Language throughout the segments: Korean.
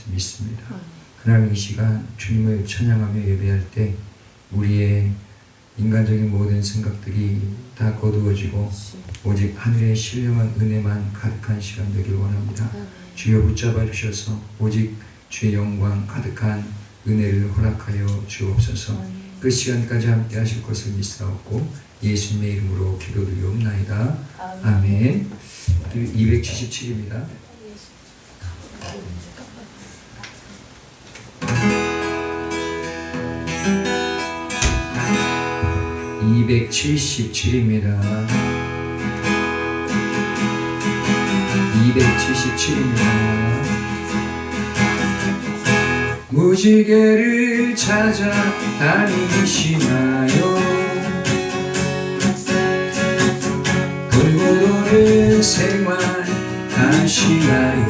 믿습니다. 하나님, 이 시간 주님을 찬양하며 예배할 때 우리의 인간적인 모든 생각들이 다 거두어지고 오직 하늘의 신령한 은혜만 가득한 시간 되길 원합니다. 주여 붙잡아 주셔서 오직 주의 영광 가득한 은혜를 허락하여 주옵소서. 그 시간까지 함께 하실 것을 믿사옵고 예수님의 이름으로 기도드리옵나이다. 아멘. 277입니다. 277입니다. 277입니다. 무지개를 찾아 다니시나요? 돌고 도는 생활 하시나요?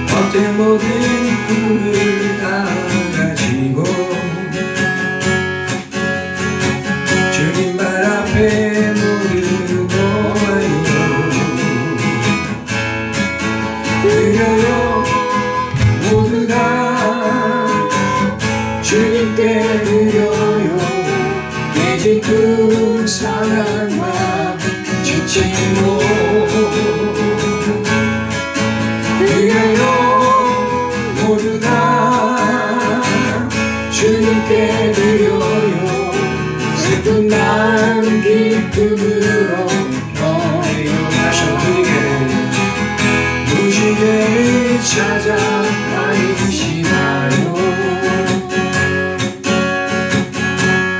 헛된 모든 꿈을 다 가지고 주님 발 앞에 모두 놓아요. 드려요 모두 다 주님께 드려요. 깨진 그 사랑과 지친 몸 드려요 모두 다 주님께 드려요. 슬픈 마음 기쁨으로 너에요. 다시 무지개를 찾아 다니시나요?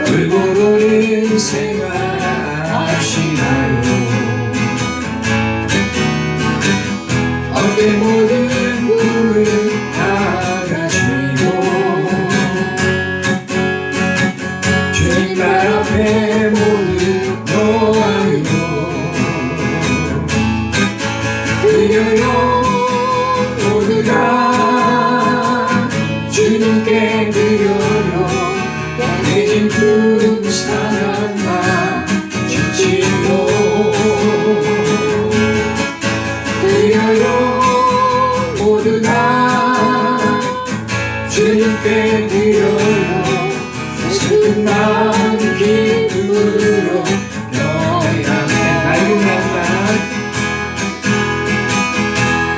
돌고 도는 생활 하시나요? 어때 모든 꿈을 다 가지고 주님 발 앞에 모두 놓아요. 드려요 모두 다 주님께 드려요. 깨진 그 사랑과 지친 몸 드려요 모두 다 주님께 드려요. 슬픈 마음 기쁨으로 너의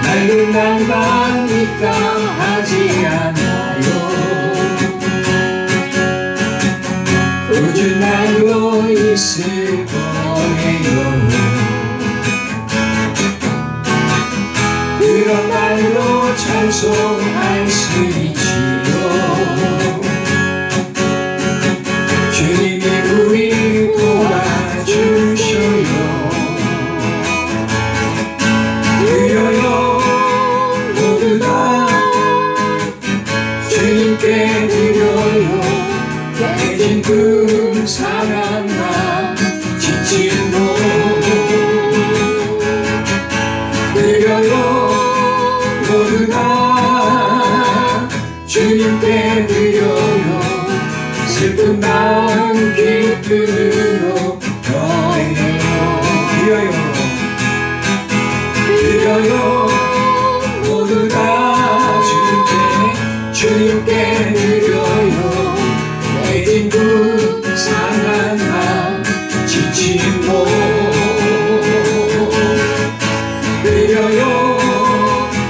맑은 날만 입감하지 않아요. 꾸준 날로 있을 거예요. 그런 날로 찬송할 수 있지요. 주님이 우리 도와주셔요. 드려요 모두 다 주님께 드려요. 깨진 그 사랑과 지친 몸 드려요 모두 다 주님께 드려요. 슬픈 마음 기쁨으로 너에요. 드려요 모두 다 주님께 드려요. 깨진 그 사랑과 지친 몸 드려요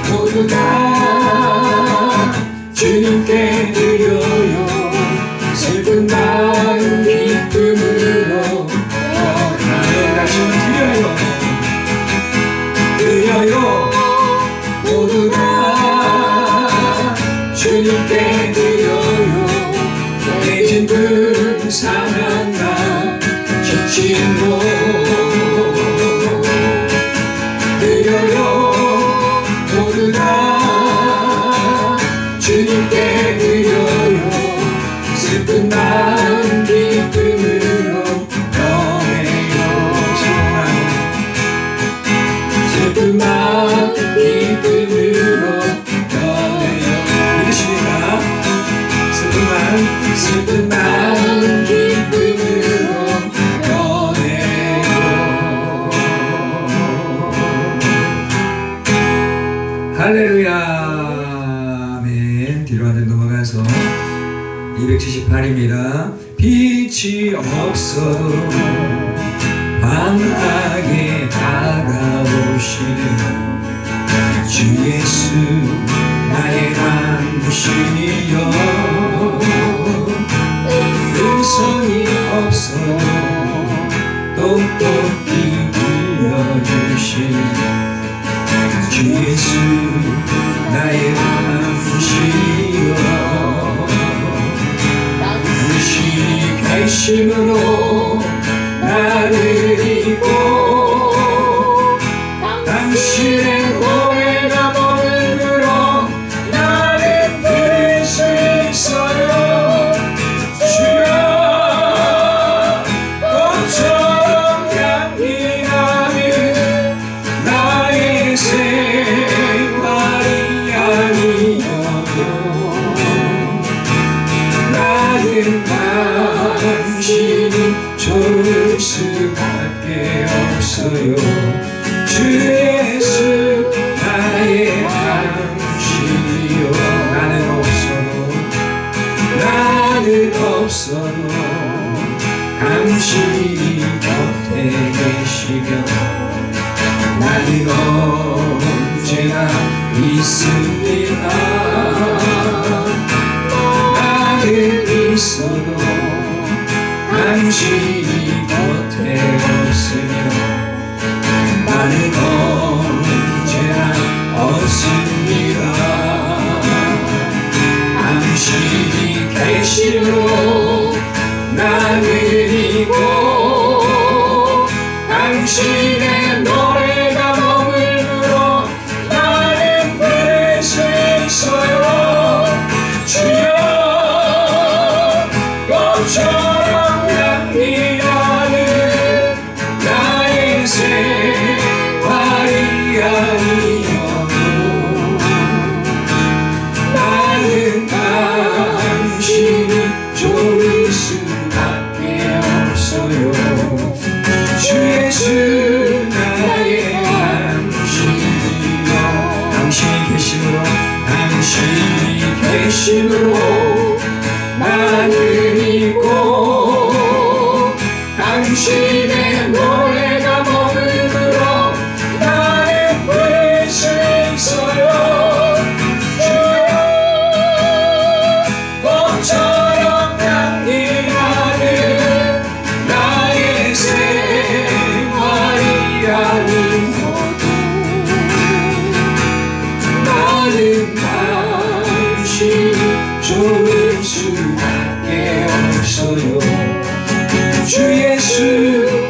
모두 다 주님께 드려요. 슬픈 마음 기쁨으로 할렐루야. 아멘. 뒤로 한 장 넘어가서 278입니다. 빛이 없어도 환하게 다가오시는 주 예수 나의 안부시니여. 음성이 없어도 똑똑히 들려주시는 주 예수 나의 안부시니여. 당신이 계심으로 나를 입고 당신의 노래가 머물러 나를 부를 수 있어요. 주여 꽃처럼 향기 나는 나의 생활이 아니어도 나는 당신이 좋을 수밖에 없어요. 주 예수 나의 당신이요. 나는 없어도 당신이 곁에 계시며 나는 언제나 있습니다. 나는 있어도 당신이 곁에 없으며 나는 언제나 없습니다. 당신이 계심으로 나는 있고 당신의 노래가 머물러 나는 부를 수 있어요. 주여 꽃처럼 향기 나는 나의 생활이 아니어도 나는 당신이 좋을 수밖에 없어요. 주 예수 나의 당신이여. 당신이 계심으로 나는 있고 당신의 노래가 머물러 나를 부를 수 있어요. 주여 꽃처럼 향기 나는 나의 생활이 아니어도 나는 당신이 좋을 수밖에 없어요. 주 예수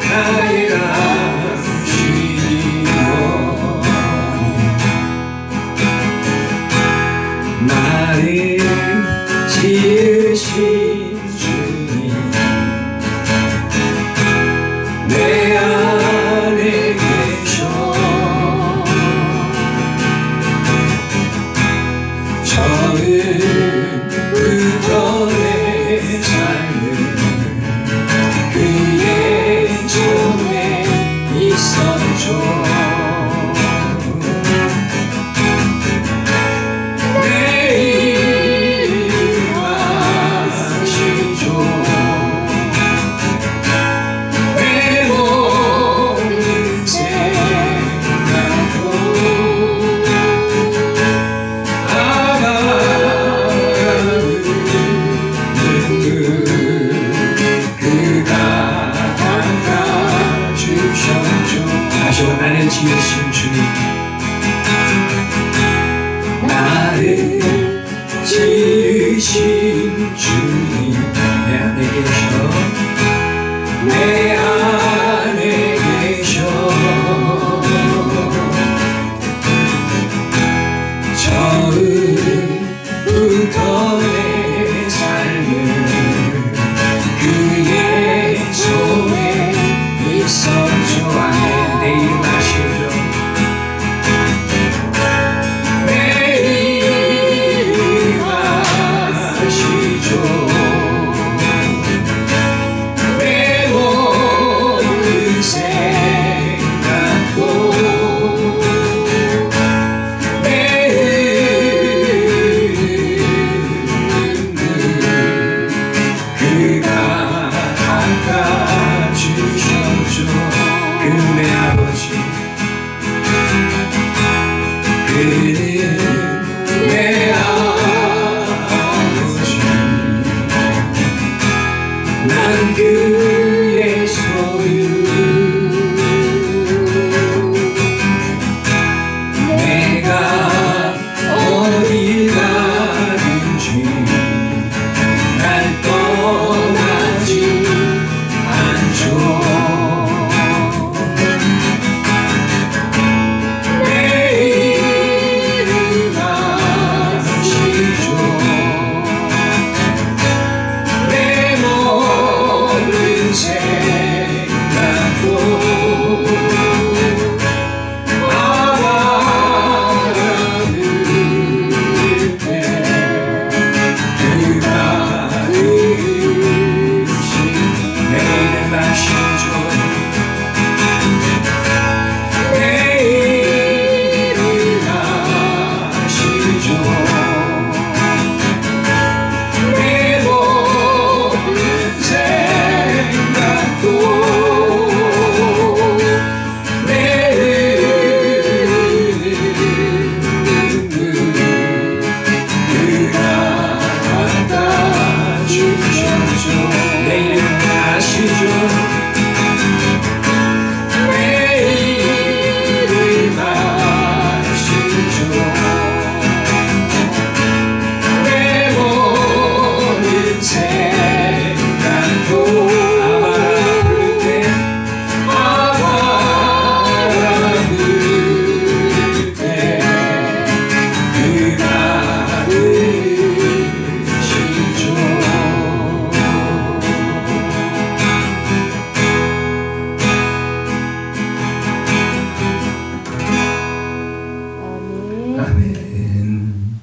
아멘.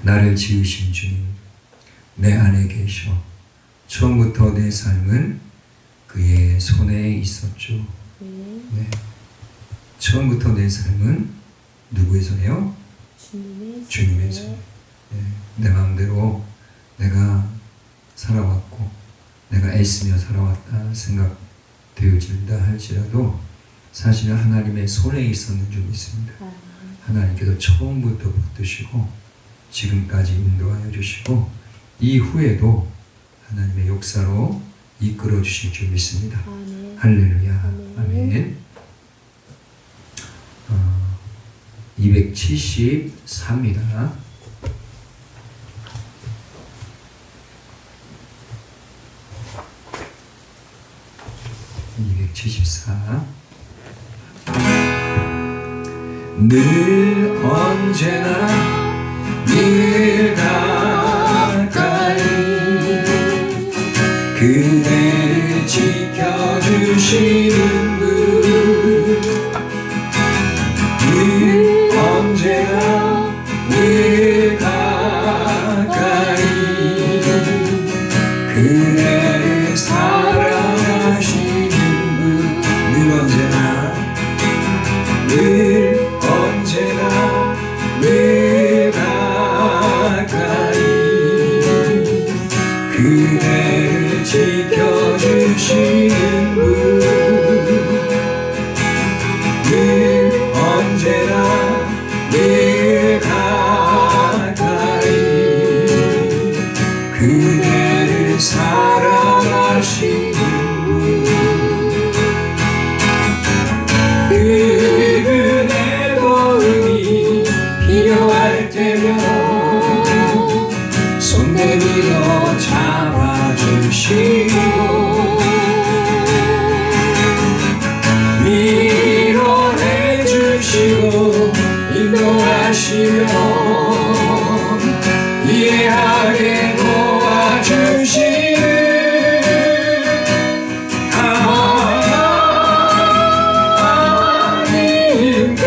나를 지으신 주님, 내 안에 계셔 처음부터 내 삶은 그의 손에 있었죠. 네. 처음부터 내 삶은 누구의 손이요? 주님의 손. 네. 내 마음대로 내가 살아왔고 내가 애쓰며 살아왔다 생각되어진다 할지라도 사실은 하나님의 손에 있었는 줄 믿습니다. 하나님께서 처음부터 붙드시고 지금까지 인도하여 주시고 이후에도 하나님의 역사로 이끌어 주실 줄 믿습니다. 할렐루야. 아멘. 274입니다. 274. 늘 언제나 늘 가까이 그대를 지켜주시는 분 늘 언제나 늘 가까이 그대를 사랑하시는 분 늘 언제나 늘 언제나 늘 가까이 그대를 지켜주시는 분 늘 언제나 늘 가까이 그대를 사랑하시는 분 그분의 도움이 필요할 때면 손 내밀어 잡아주시고 위로해 주시고 인도하시며 이해하게 도와주시는 하나님 그분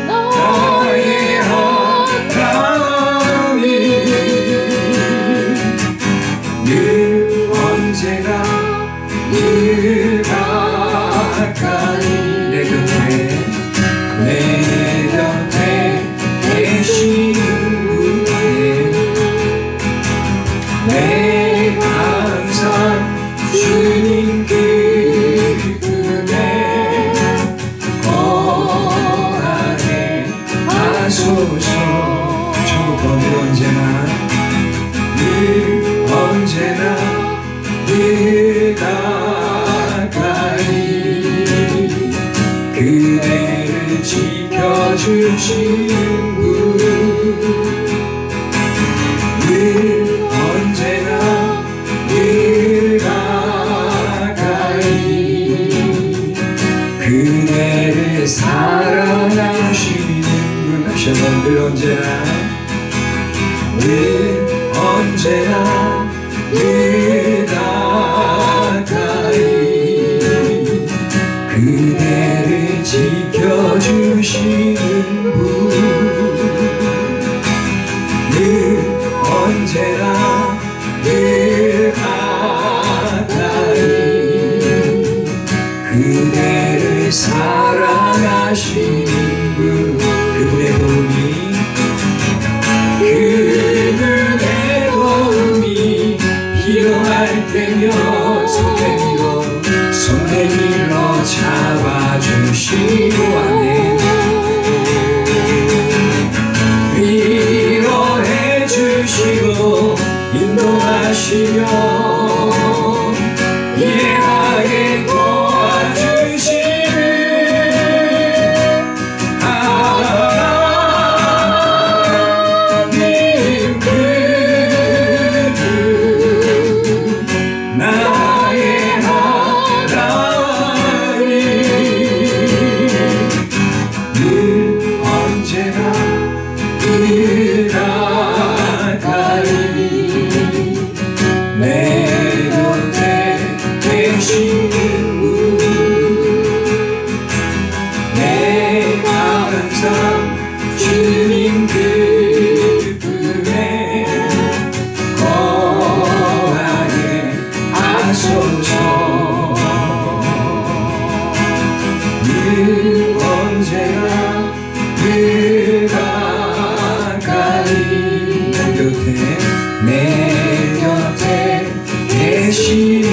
나의 하나님 늘 언제나 늘 가까이 내 곁에 계시는 분에 내 항상 주님 그분에 거하게 하소서 처음부터 늘 언제나 늘 가까이 그대를 지켜주시는 분 늘 언제나 늘 가까이 그대를 사랑하시는 분 다시 한번 늘 언제나 늘 가까이 그대를 지켜주시는 분 늘 언제나 늘 가까이 그대를 사랑하시는 분 그분의 도움이 필요할 때면 손 내밀어 잡아주시고 아멘 위로해 주시고 인도하시며 이해하게 도와주시는 하나님 그분 나의 하나님 항상 주님 기쁨에 거하게 하소서. 늘 언제나 늘 가까이 내 곁에 계시는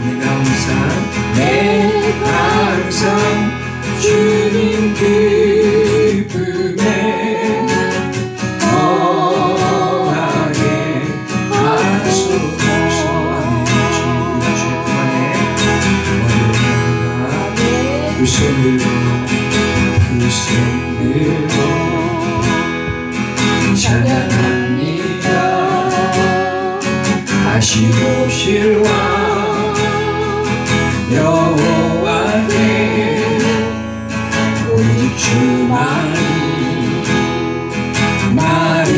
분 안에 내가 항상 주님 기쁨에 거하게 하소서. 두 손 들고 찬양합니다. 다시 오실 왕 여호와께 오직 주만이 나를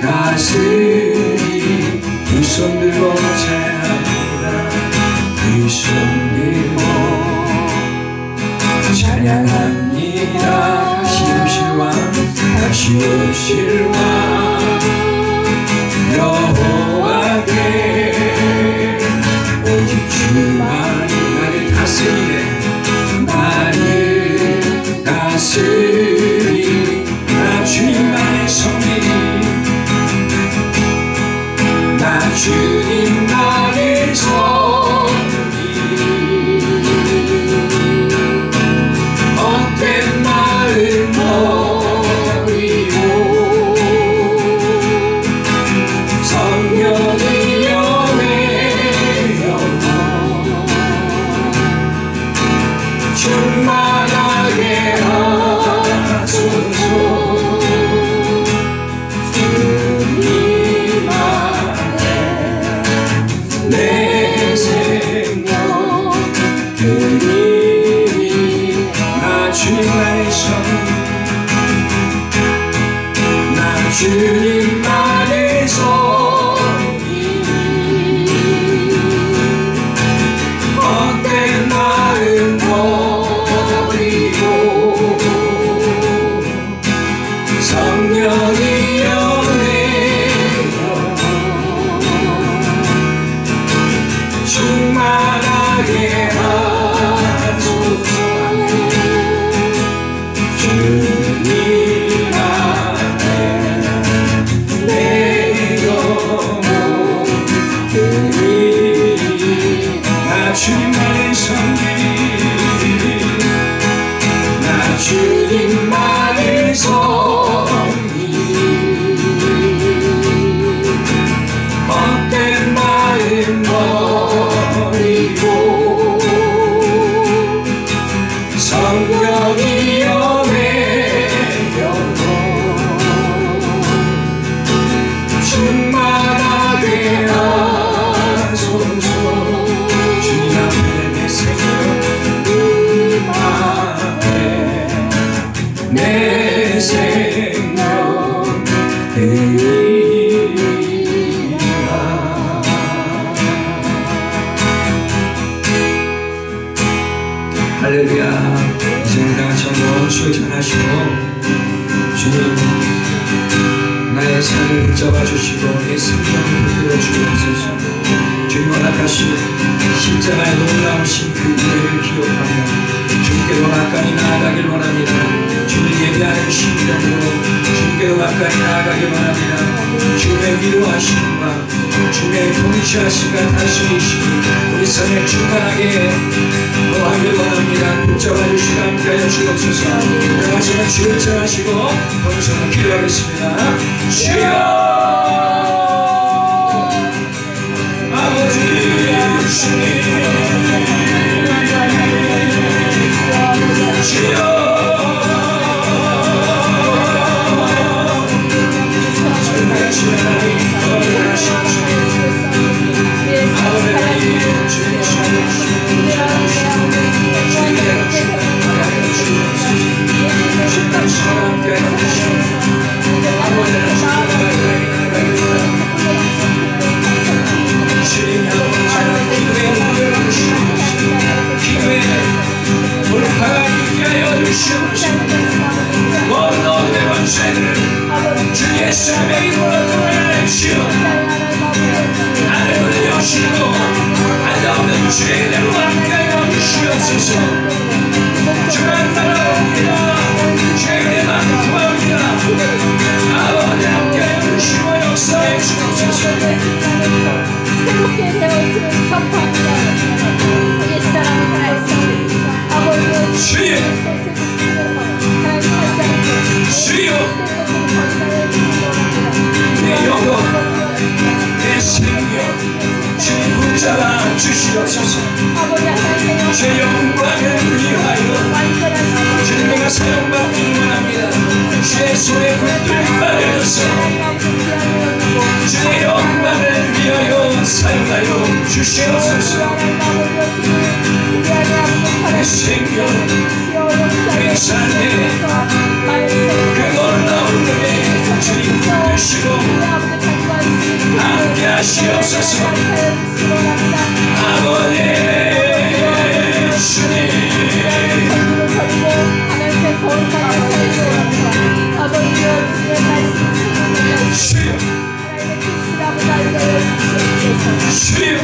다스리. 두 손 들고 찬양합니다. 두 손 들고 찬양합니다. 다시 오실 왕 여호와께 오직 주만이 나를 다스리네. 나를 다스리. 나 주님만의 성민이 나 주님만의 성민이 헛된 마음 충만하게 하소서. 주님 안에 내 생명 드리니. 나 주님만의 성민 나 주님만의 성민 헛된 마음 성령이여 내려 충만하게 하소서. 주님 안에 내 영혼 드리니. 나 주님만의 성민 나 주님만의 성민 헛된 마음 버리고 성령이여 내려 충만하게 하소서. 주님 앞에 내 생명 내 생명 드리라. 할렐루야. 이제 우리 다같이 한번 주를 찬양하시고 주님 나의 삶을 붙잡아 주시고 내 생명을 붙들어 주옵소서. 주님 허락하신 십자가의 놀라운 그 은혜를 기억하며 주님께로 가까이 나아가길 원합니다. 주를 예배하는 심령으로 주님께로 가까이 나아가길 원합니다. 주의 위로하심과 주의 통치하심과 다스리시니 우리 삶에 충만하게 거하길 원합니다. 붙잡아 주시고 함께하여 주옵소서. 다같이 주를 찬양하시고 거기서 기도하겠습니다. 주여 아버지 주님 주여 저희같이 하나님 거룩하시옵소서. 아버지 주님 주님께로 함께하여 주옵소서. 주님 함께하여 주옵소서. 아버지 주님 주님의 이름으로 돌아가는 주여 하늘을 여시고 한없는 주의 은혜로 함께하여 주시옵소서. 주만 따라옵니다. 주의 은혜만 구합니다. 아버지 함께하여 주시고 역사해 주옵소서. 새롭게 되어지는 선포합니다. 옛사람이 하나님 아버지의 주여 주여 내 영혼 내 생명 주님 붙잡아 주시옵소서. 제 영광을 위하여 주님 내가 사용받기 원합니다. 주의 손에 붙들림 받아서 주의 영광을 위하여 사용하여 주시옵소서. 내 생명 내 삶에 그 놀라운 은혜 주님 붙드시고 함께 하시옵소서. 아버지 주님 주여 주여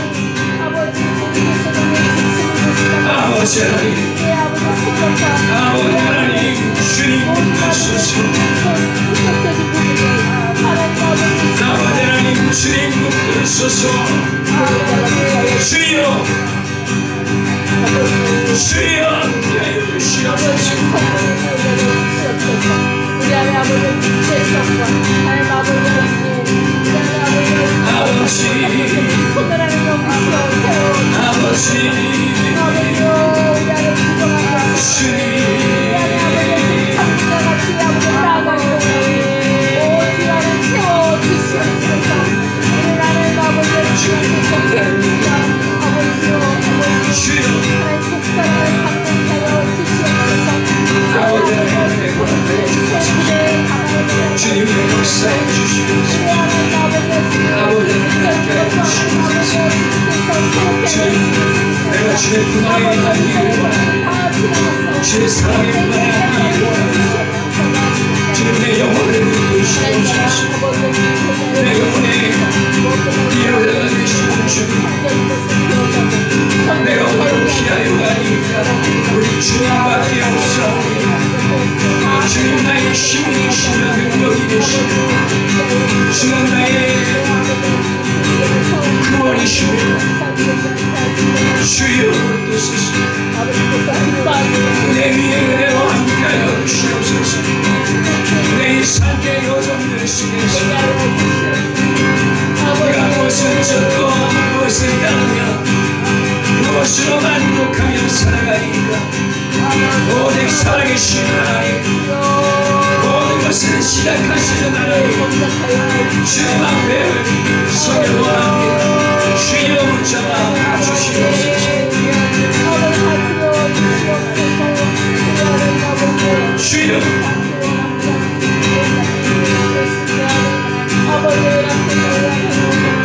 아버지 하나님 아버지 하나님 주님 붙드소서. 아버지 하나님 주님 붙드소서. 주여 주여 함께하여 주시옵소서. 우리 안에 아버지의 주체성과 하나님 아버지의 아버지 소멸하는 영광으로 세워 아버지 우리 안에 부정하고 주님 우리 안에 아버지의 참자같이 아버지 나아가고 주 안에 채워 주시옵소서. 우리 안에 아버지의 주님께서 아버지요 주여 하나님 속사랑을 감동하여 주시옵소서. 아버지 하나님의 권한을 주옵소서. 주님의 역사에 주시옵소서. 아버지 하나님께 주시옵소서. 주님 내가 주의 분하에 하기를 원합니다. 주의 사랑에 분하기를 원합니다. 주님 내 영혼을 붙드시옵소서. 내 영혼에 이어다가 계시는 주님 내가 바로 피하여 가니까 우리 주님밖에 없사옵니다. 주님 나의 힘이시며 능력이 되시며 주는 나의 구원이시며 주여 붙드소서. 내 위에 은혜로 함께하여 주시옵소서. 내 삶의 요정들 속에서 내가 무엇을 졌고 무엇을 당하며 무엇으로 만족하며 살아가니까 오직 살아계신 하나님 모든 것을 시작하시는 하나님 주님 앞에 서길 원합니다. 주여 붙잡아 주시옵소서. 주여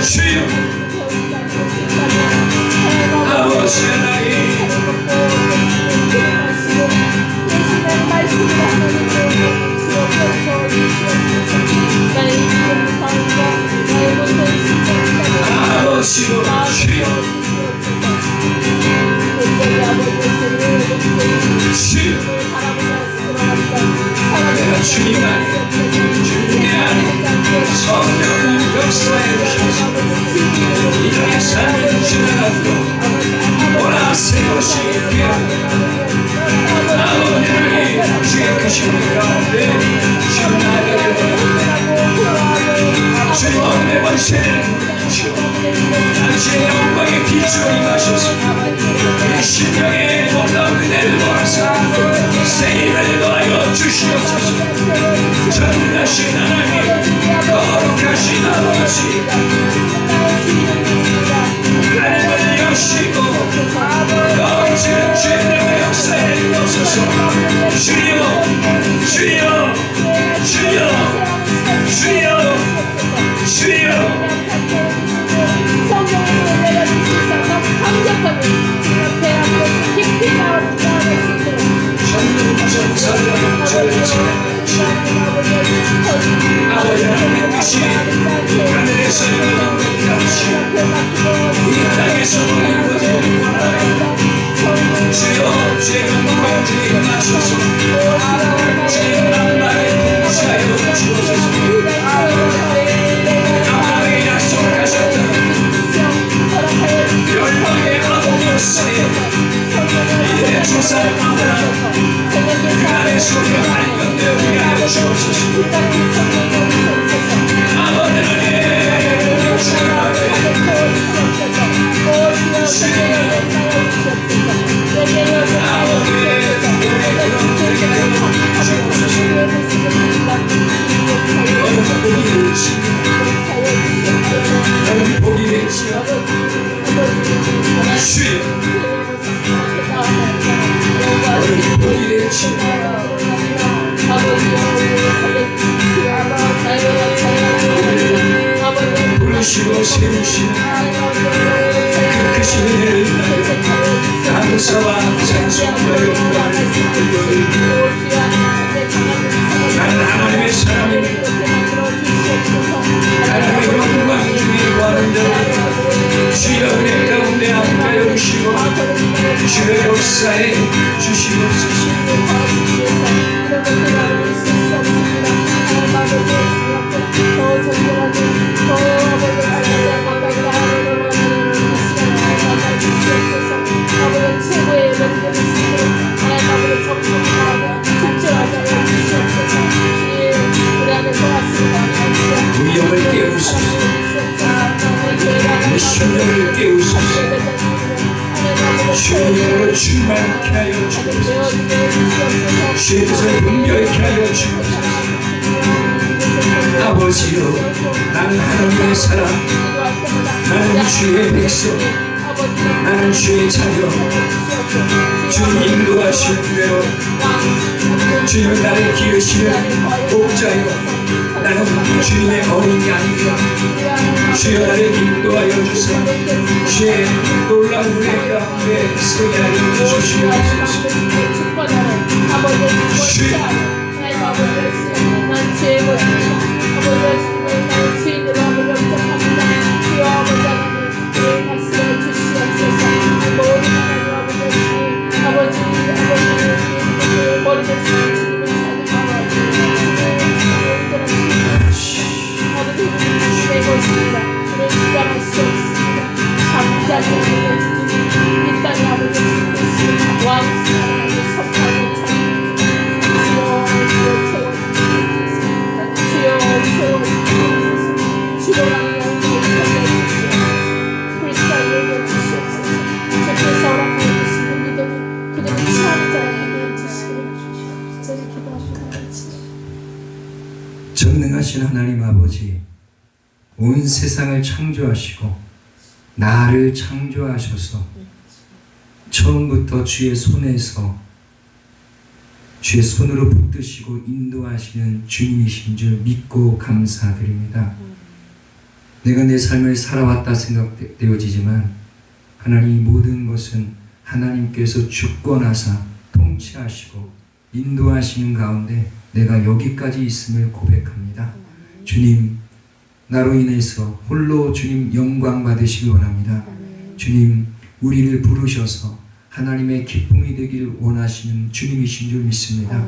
주여 아버지 하나님 아버지로 주여 주여 내가 주님 안에 주님의 안에 성령을 역사해 주셔서 이전의 삶을 지나가도록 몰아세우시기 위하여 아버지 하나님 주의 크신 가운데 주님 나가게 원합니다. 주님 오늘의 권세를 주시오 당신의 영광의 빛으로 임하셔서 우리 심령에 놀라운 은혜를 모아서 새 힘을 더하여 주시옵소서. 전능하신 하나님 거룩하신 아버지 주의 영광을 주님께 맞춰서 주님 만방에 통치하여 주옵소서. 아브라함에게 약속하셨던 열방의 아버지로서의 이들의 조상 아브라함 그 안에서 우리가 발견되게 하여 주옵소서. 아버지 하나님 주님 앞에 아버지의 너는 복이 되시오. 주여 너는 복이 되시오. 부르시고 세우시는 그 크신 은혜를 감사와 찬송과 영광을 나는 하나님의 사람입니다. 하나님의 영광 중에 구하는 자 주의 은혜 가운데 함께하여 주시고 주의 역사에 주시옵소서. 우리 영을 깨우소서. 우리 심령을 깨우소서. 주의 영으로 충만케 하여 주옵소서. 주의 뜻을 분별케 하여 주옵소서. 아버지여 나는 하나님의 사람, 나는 주의 백성, 나는 주의 자녀. 주님 인도하시는 대로 주님 나를 기르시는 목자여 나는 주님의 어린이 아닙니다. 주여 나를 인도하여 주사 주의 놀라운 은혜 가운데 서게 하여 주시옵소서. 전능하신 하나님 아버지, 온 세상을 창조하시고 나를 창조하셔서 처음부터 주의 손에서 주의 손으로 붙드시고 인도하시는 주님이신 줄 믿고 감사드립니다. 내가 내 삶을 살아왔다 생각되어지지만 하나님 이 모든 것은 하나님께서 주권하사 통치하시고 인도하시는 가운데 내가 여기까지 있음을 고백합니다. 주님, 나로 인해서 홀로 주님 영광 받으시기 원합니다. 주님, 우리를 부르셔서 하나님의 기쁨이 되길 원하시는 주님이신 줄 믿습니다.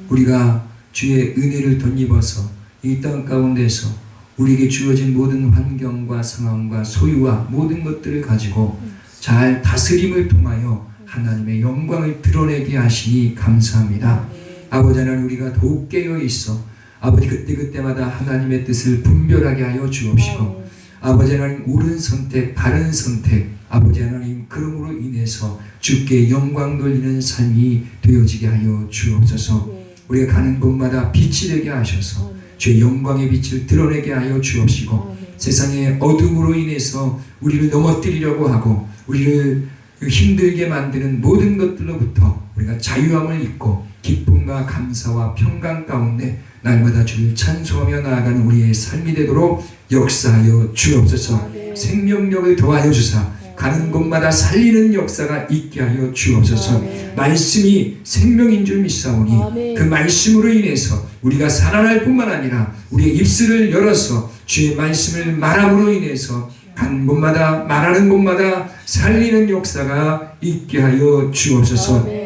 우리가 주의 은혜를 덧입어서 이 땅 가운데서 우리에게 주어진 모든 환경과 상황과 소유와 모든 것들을 가지고 잘 다스림을 통하여 하나님의 영광을 드러내게 하시니 감사합니다. 아버지 하나님, 우리가 더욱 깨어 있어 아버지 그때그때마다 하나님의 뜻을 분별하게 하여 주옵시고 아버지 하나님 옳은 선택, 바른 선택 아버지 하나님 그러므로 인해서 주께 영광 돌리는 삶이 되어지게 하여 주옵소서. 우리가 가는 곳마다 빛이 되게 하셔서 주의 영광의 빛을 드러내게 하여 주옵시고 세상의 어둠으로 인해서 우리를 넘어뜨리려고 하고 우리를 힘들게 만드는 모든 것들로부터 우리가 자유함을 입고 기쁨과 감사와 평강 가운데 날마다 주를 찬송하며 나아가는 우리의 삶이 되도록 역사하여 주옵소서. 생명력을 더하여 주사 가는 곳마다 살리는 역사가 있게 하여 주옵소서. 말씀이 생명인 줄 믿사오니 그 말씀으로 인해서 우리가 살아날 뿐만 아니라 우리의 입술을 열어서 주의 말씀을 말함으로 인해서 가는 곳마다 말하는 곳마다 살리는 역사가 있게 하여 주옵소서.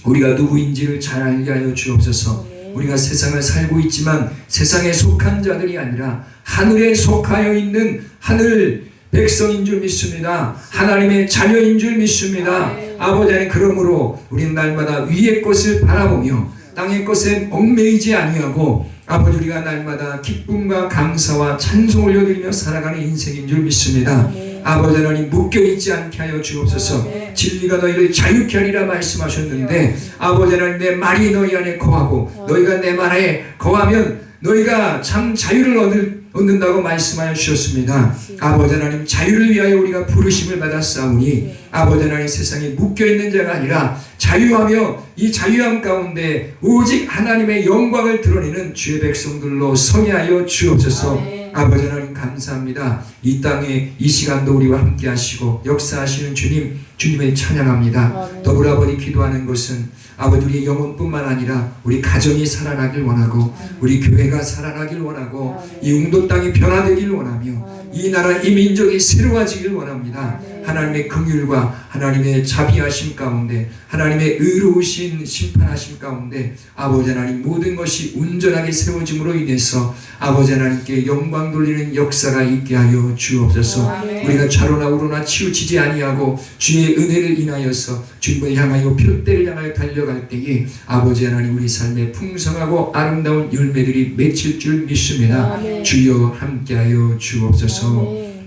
우리가 누구인지를 잘 알게 하여 주옵소서. 우리가 세상을 살고 있지만 세상에 속한 자들이 아니라 하늘에 속하여 있는 하늘 백성인 줄 믿습니다. 하나님의 자녀인 줄 믿습니다. 아버지 하나님, 그러므로 우리는 날마다 위의 것을 바라보며 땅의 것에 얽매이지 아니하고 아버지, 우리가 날마다 기쁨과 감사와 찬송 올려드리며 살아가는 인생인 줄 믿습니다. 아버지 하나님, 묶여있지 않게 하여 주옵소서. 진리가 너희를 자유케 하리라 말씀하셨는데 아버지 하나님, 내 말이 너희 안에 거하고 너희가 내 말에 거하면 너희가 참 자유를 얻는다고 말씀하여 주셨습니다. 아버지 하나님, 자유를 위하여 우리가 부르심을 받았사오니 아버지 하나님, 세상에 묶여있는 자가 아니라 자유하며 이 자유함 가운데 오직 하나님의 영광을 드러내는 주의 백성들로 서게 하여 주옵소서. 아버지 하나님, 감사합니다. 이 땅에 이 시간도 우리와 함께 하시고 역사하시는 주님, 주님을 찬양합니다. 더불어 아버지, 기도하는 것은 아버지, 우리의 영혼뿐만 아니라 우리 가정이 살아나길 원하고 우리 교회가 살아나길 원하고 이 웅도 땅이 변화되길 원하며 이 나라, 이 민족이 새로워지길 원합니다. 하나님의 긍휼과 하나님의 자비하심 가운데, 하나님의 의로우신 심판하심 가운데 아버지 하나님, 모든 것이 온전하게 세워짐으로 인해서 아버지 하나님께 영광 돌리는 역사가 있게 하여 주옵소서. 우리가 좌로나 우로나 치우치지 아니하고 주의 은혜를 인하여서 주님을 향하여 표대를 향하여 달려갈 때에 아버지 하나님, 우리 삶에 풍성하고 아름다운 열매들이 맺힐 줄 믿습니다. 주여 함께하여 주옵소서.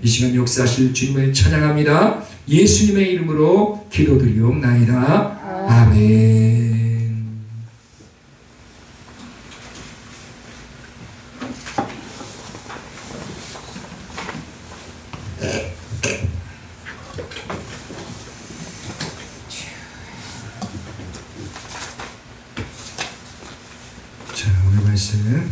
이 시간 역사하실 주님을 찬양합니다. 예수님의 이름으로 기도드리옵나이다. 아멘. 자, 오늘 말씀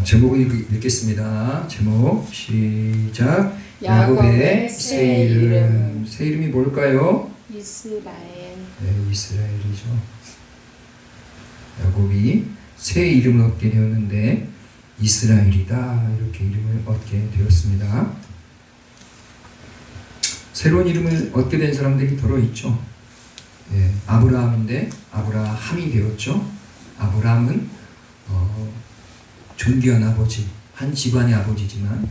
제목을 읽겠습니다. 제목 시작. 야곱의 새 이름. 새 이름이 뭘까요? 이스라엘. 네, 이스라엘이죠. 야곱이 새 이름을 얻게 되었는데 이스라엘이다, 이렇게 이름을 얻게 되었습니다. 새로운 이름을 얻게 된 사람들이 더러 있죠. 네, 아브라함인데 아브라함이 되었죠. 아브라함은 존귀한 아버지, 한 집안의 아버지지만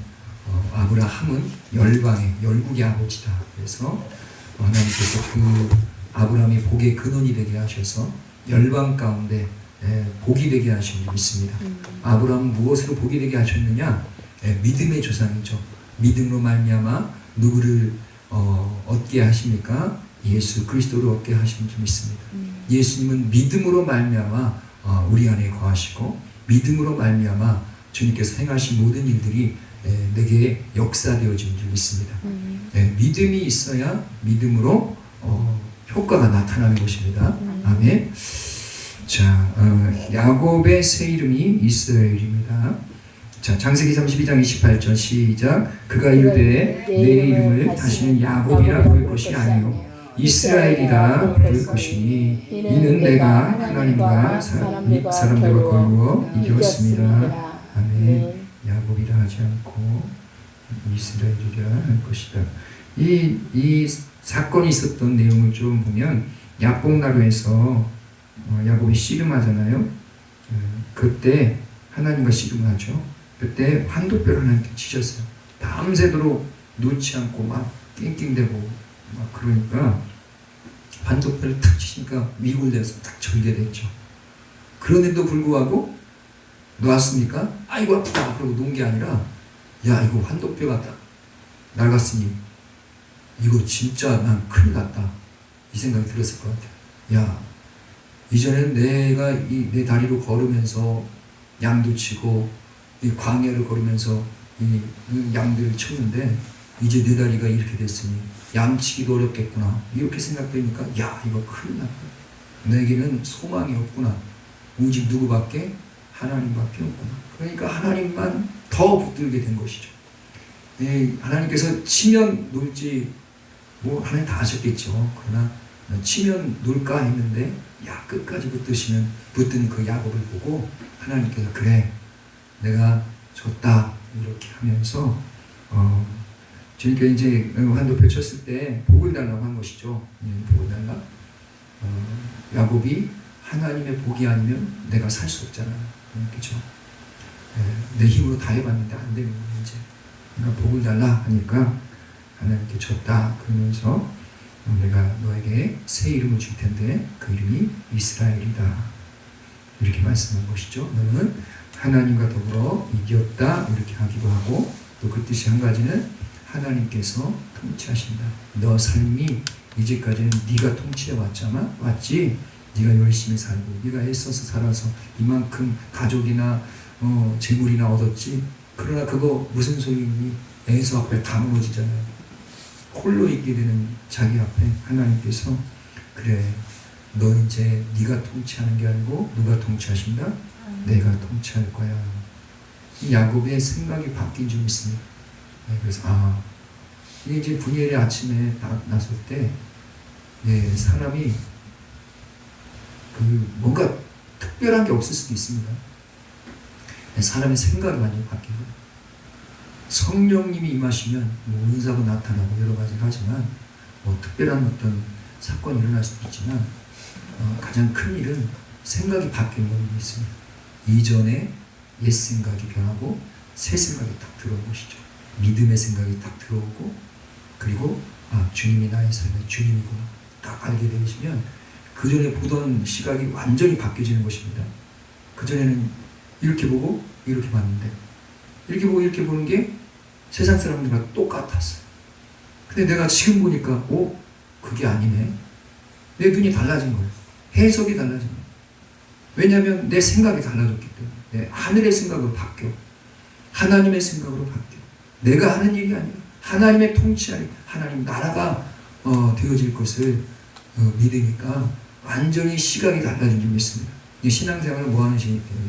아브라함은 열국의 아버지다. 그래서 하나님께서 그 아브라함이 복의 근원이 되게 하셔서 열방 가운데 복이 되게 하신 줄 믿습니다. 아브라함은 무엇으로 복이 되게 하셨느냐? 믿음의 조상이죠. 믿음으로 말미암아 누구를 얻게 하십니까? 예수 그리스도를 얻게 하신 줄 믿습니다. 예수님은 믿음으로 말미암아 우리 안에 거하시고 믿음으로 말미암아 주님께서 행하신 모든 일들이 내게 역사되어진 줄 믿습니다. 믿음이 있어야 믿음으로 효과가 나타나는 것입니다. 아멘. 자, 야곱의 새 이름이 이스라엘입니다. 자, 창세기 32장 28절 시작. 그가 이르되 내 이름을 다시는 야곱이라 부를 것이 아니요 이스라엘이라 부를 것이니 이는 내가 하나님과 사람들과 거루어 이겼습니다. 아멘. 야곱이라 하지 않고 이스라엘이라 할 것이다. 이 사건이 있었던 내용을 좀 보면 야복나루에서 야곱이 씨름하잖아요. 그때 하나님과 씨름하죠. 그때 환도뼈를 하나님께 치셨어요. 밤새도록 놓지 않고 막 낑낑대고 막 그러니까 환도뼈를 탁 치니까 위골돼서 딱 절개됐죠. 그런데도 불구하고 놓았습니까? 아이고 아프다 그러고 놓은 게 아니라 야 이거 환도뼈가 딱 낡았으니 이거 진짜 난 큰일 났다 이 생각이 들었을 것 같아요. 야 이전에는 내가 내 다리로 걸으면서 양도 치고 이 광야를 걸으면서 이 양들을 쳤는데 이제 내 다리가 이렇게 됐으니 양치기도 어렵겠구나 이렇게 생각되니까 야 이거 큰일 났다. 내게는 소망이 없구나. 오직 누구밖에? 하나님밖에 없구나. 그러니까 하나님만 더 붙들게 된 것이죠. 하나님께서 치면 놀지 뭐 하나님 다 하셨겠죠. 그러나 치면 놀까 했는데 야 끝까지 붙든 그 야곱을 보고 하나님께서 그래 내가 졌다 이렇게 하면서 주님께 이제 환도표 쳤을 때 복을 달라고 한 것이죠. 복을 달라. 야곱이 하나님의 복이 아니면 내가 살 수 없잖아. 그렇죠? 내 힘으로 다 해봤는데 안 되는 거야 이제. 그러니까 복을 달라 하니까 하나님께 줬다. 그러면서 내가 너에게 새 이름을 줄 텐데 그 이름이 이스라엘이다. 이렇게 말씀한 것이죠. 너는 하나님과 더불어 이겼다. 이렇게 하기도 하고 또 그 뜻이 한 가지는 하나님께서 통치하신다. 너 삶이 이제까지는 네가 통치해 왔지. 네가 열심히 살고 네가 애써서 살아서 이만큼 가족이나 재물이나 얻었지. 그러나 그거 무슨 소용이니? 에서 앞에 다 무너지잖아요. 홀로 있게 되는 자기 앞에 하나님께서 그래 너 이제 네가 통치하는 게 아니고 누가 통치하신다? 내가 통치할 거야. 야곱의 생각이 바뀐 줄 믿습니다. 그래서 이게 이제 분이엘의 아침에 딱 나설 때 사람이 뭔가 특별한 게 없을 수도 있습니다. 사람의 생각이 완전히 바뀌고 성령님이 임하시면 은사가 나타나고 여러 가지를 하지만 특별한 어떤 사건이 일어날 수도 있지만 가장 큰 일은 생각이 바뀌는 걸 믿습니다. 이전에 옛 생각이 변하고 새 생각이 딱 들어온 것이죠. 믿음의 생각이 딱 들어오고 그리고 주님이 나의 삶의 주님이구나 딱 알게 되시면 그 전에 보던 시각이 완전히 바뀌어지는 것입니다. 그 전에는 이렇게 보고 이렇게 봤는데 이렇게 보고 이렇게 보는 게 세상 사람들과 똑같았어요. 근데 내가 지금 보니까 그게 아니네. 내 눈이 달라진 거예요. 해석이 달라진 거예요. 왜냐하면 내 생각이 달라졌기 때문에 하늘의 생각으로 바뀌어 하나님의 생각으로 바뀌어 내가 하는 일이 아니라 하나님의 통치 안에 하나님 나라가 되어질 것을 믿으니까 완전히 시각이 달라진 줄 믿습니다. 이 신앙생활은 뭐 하는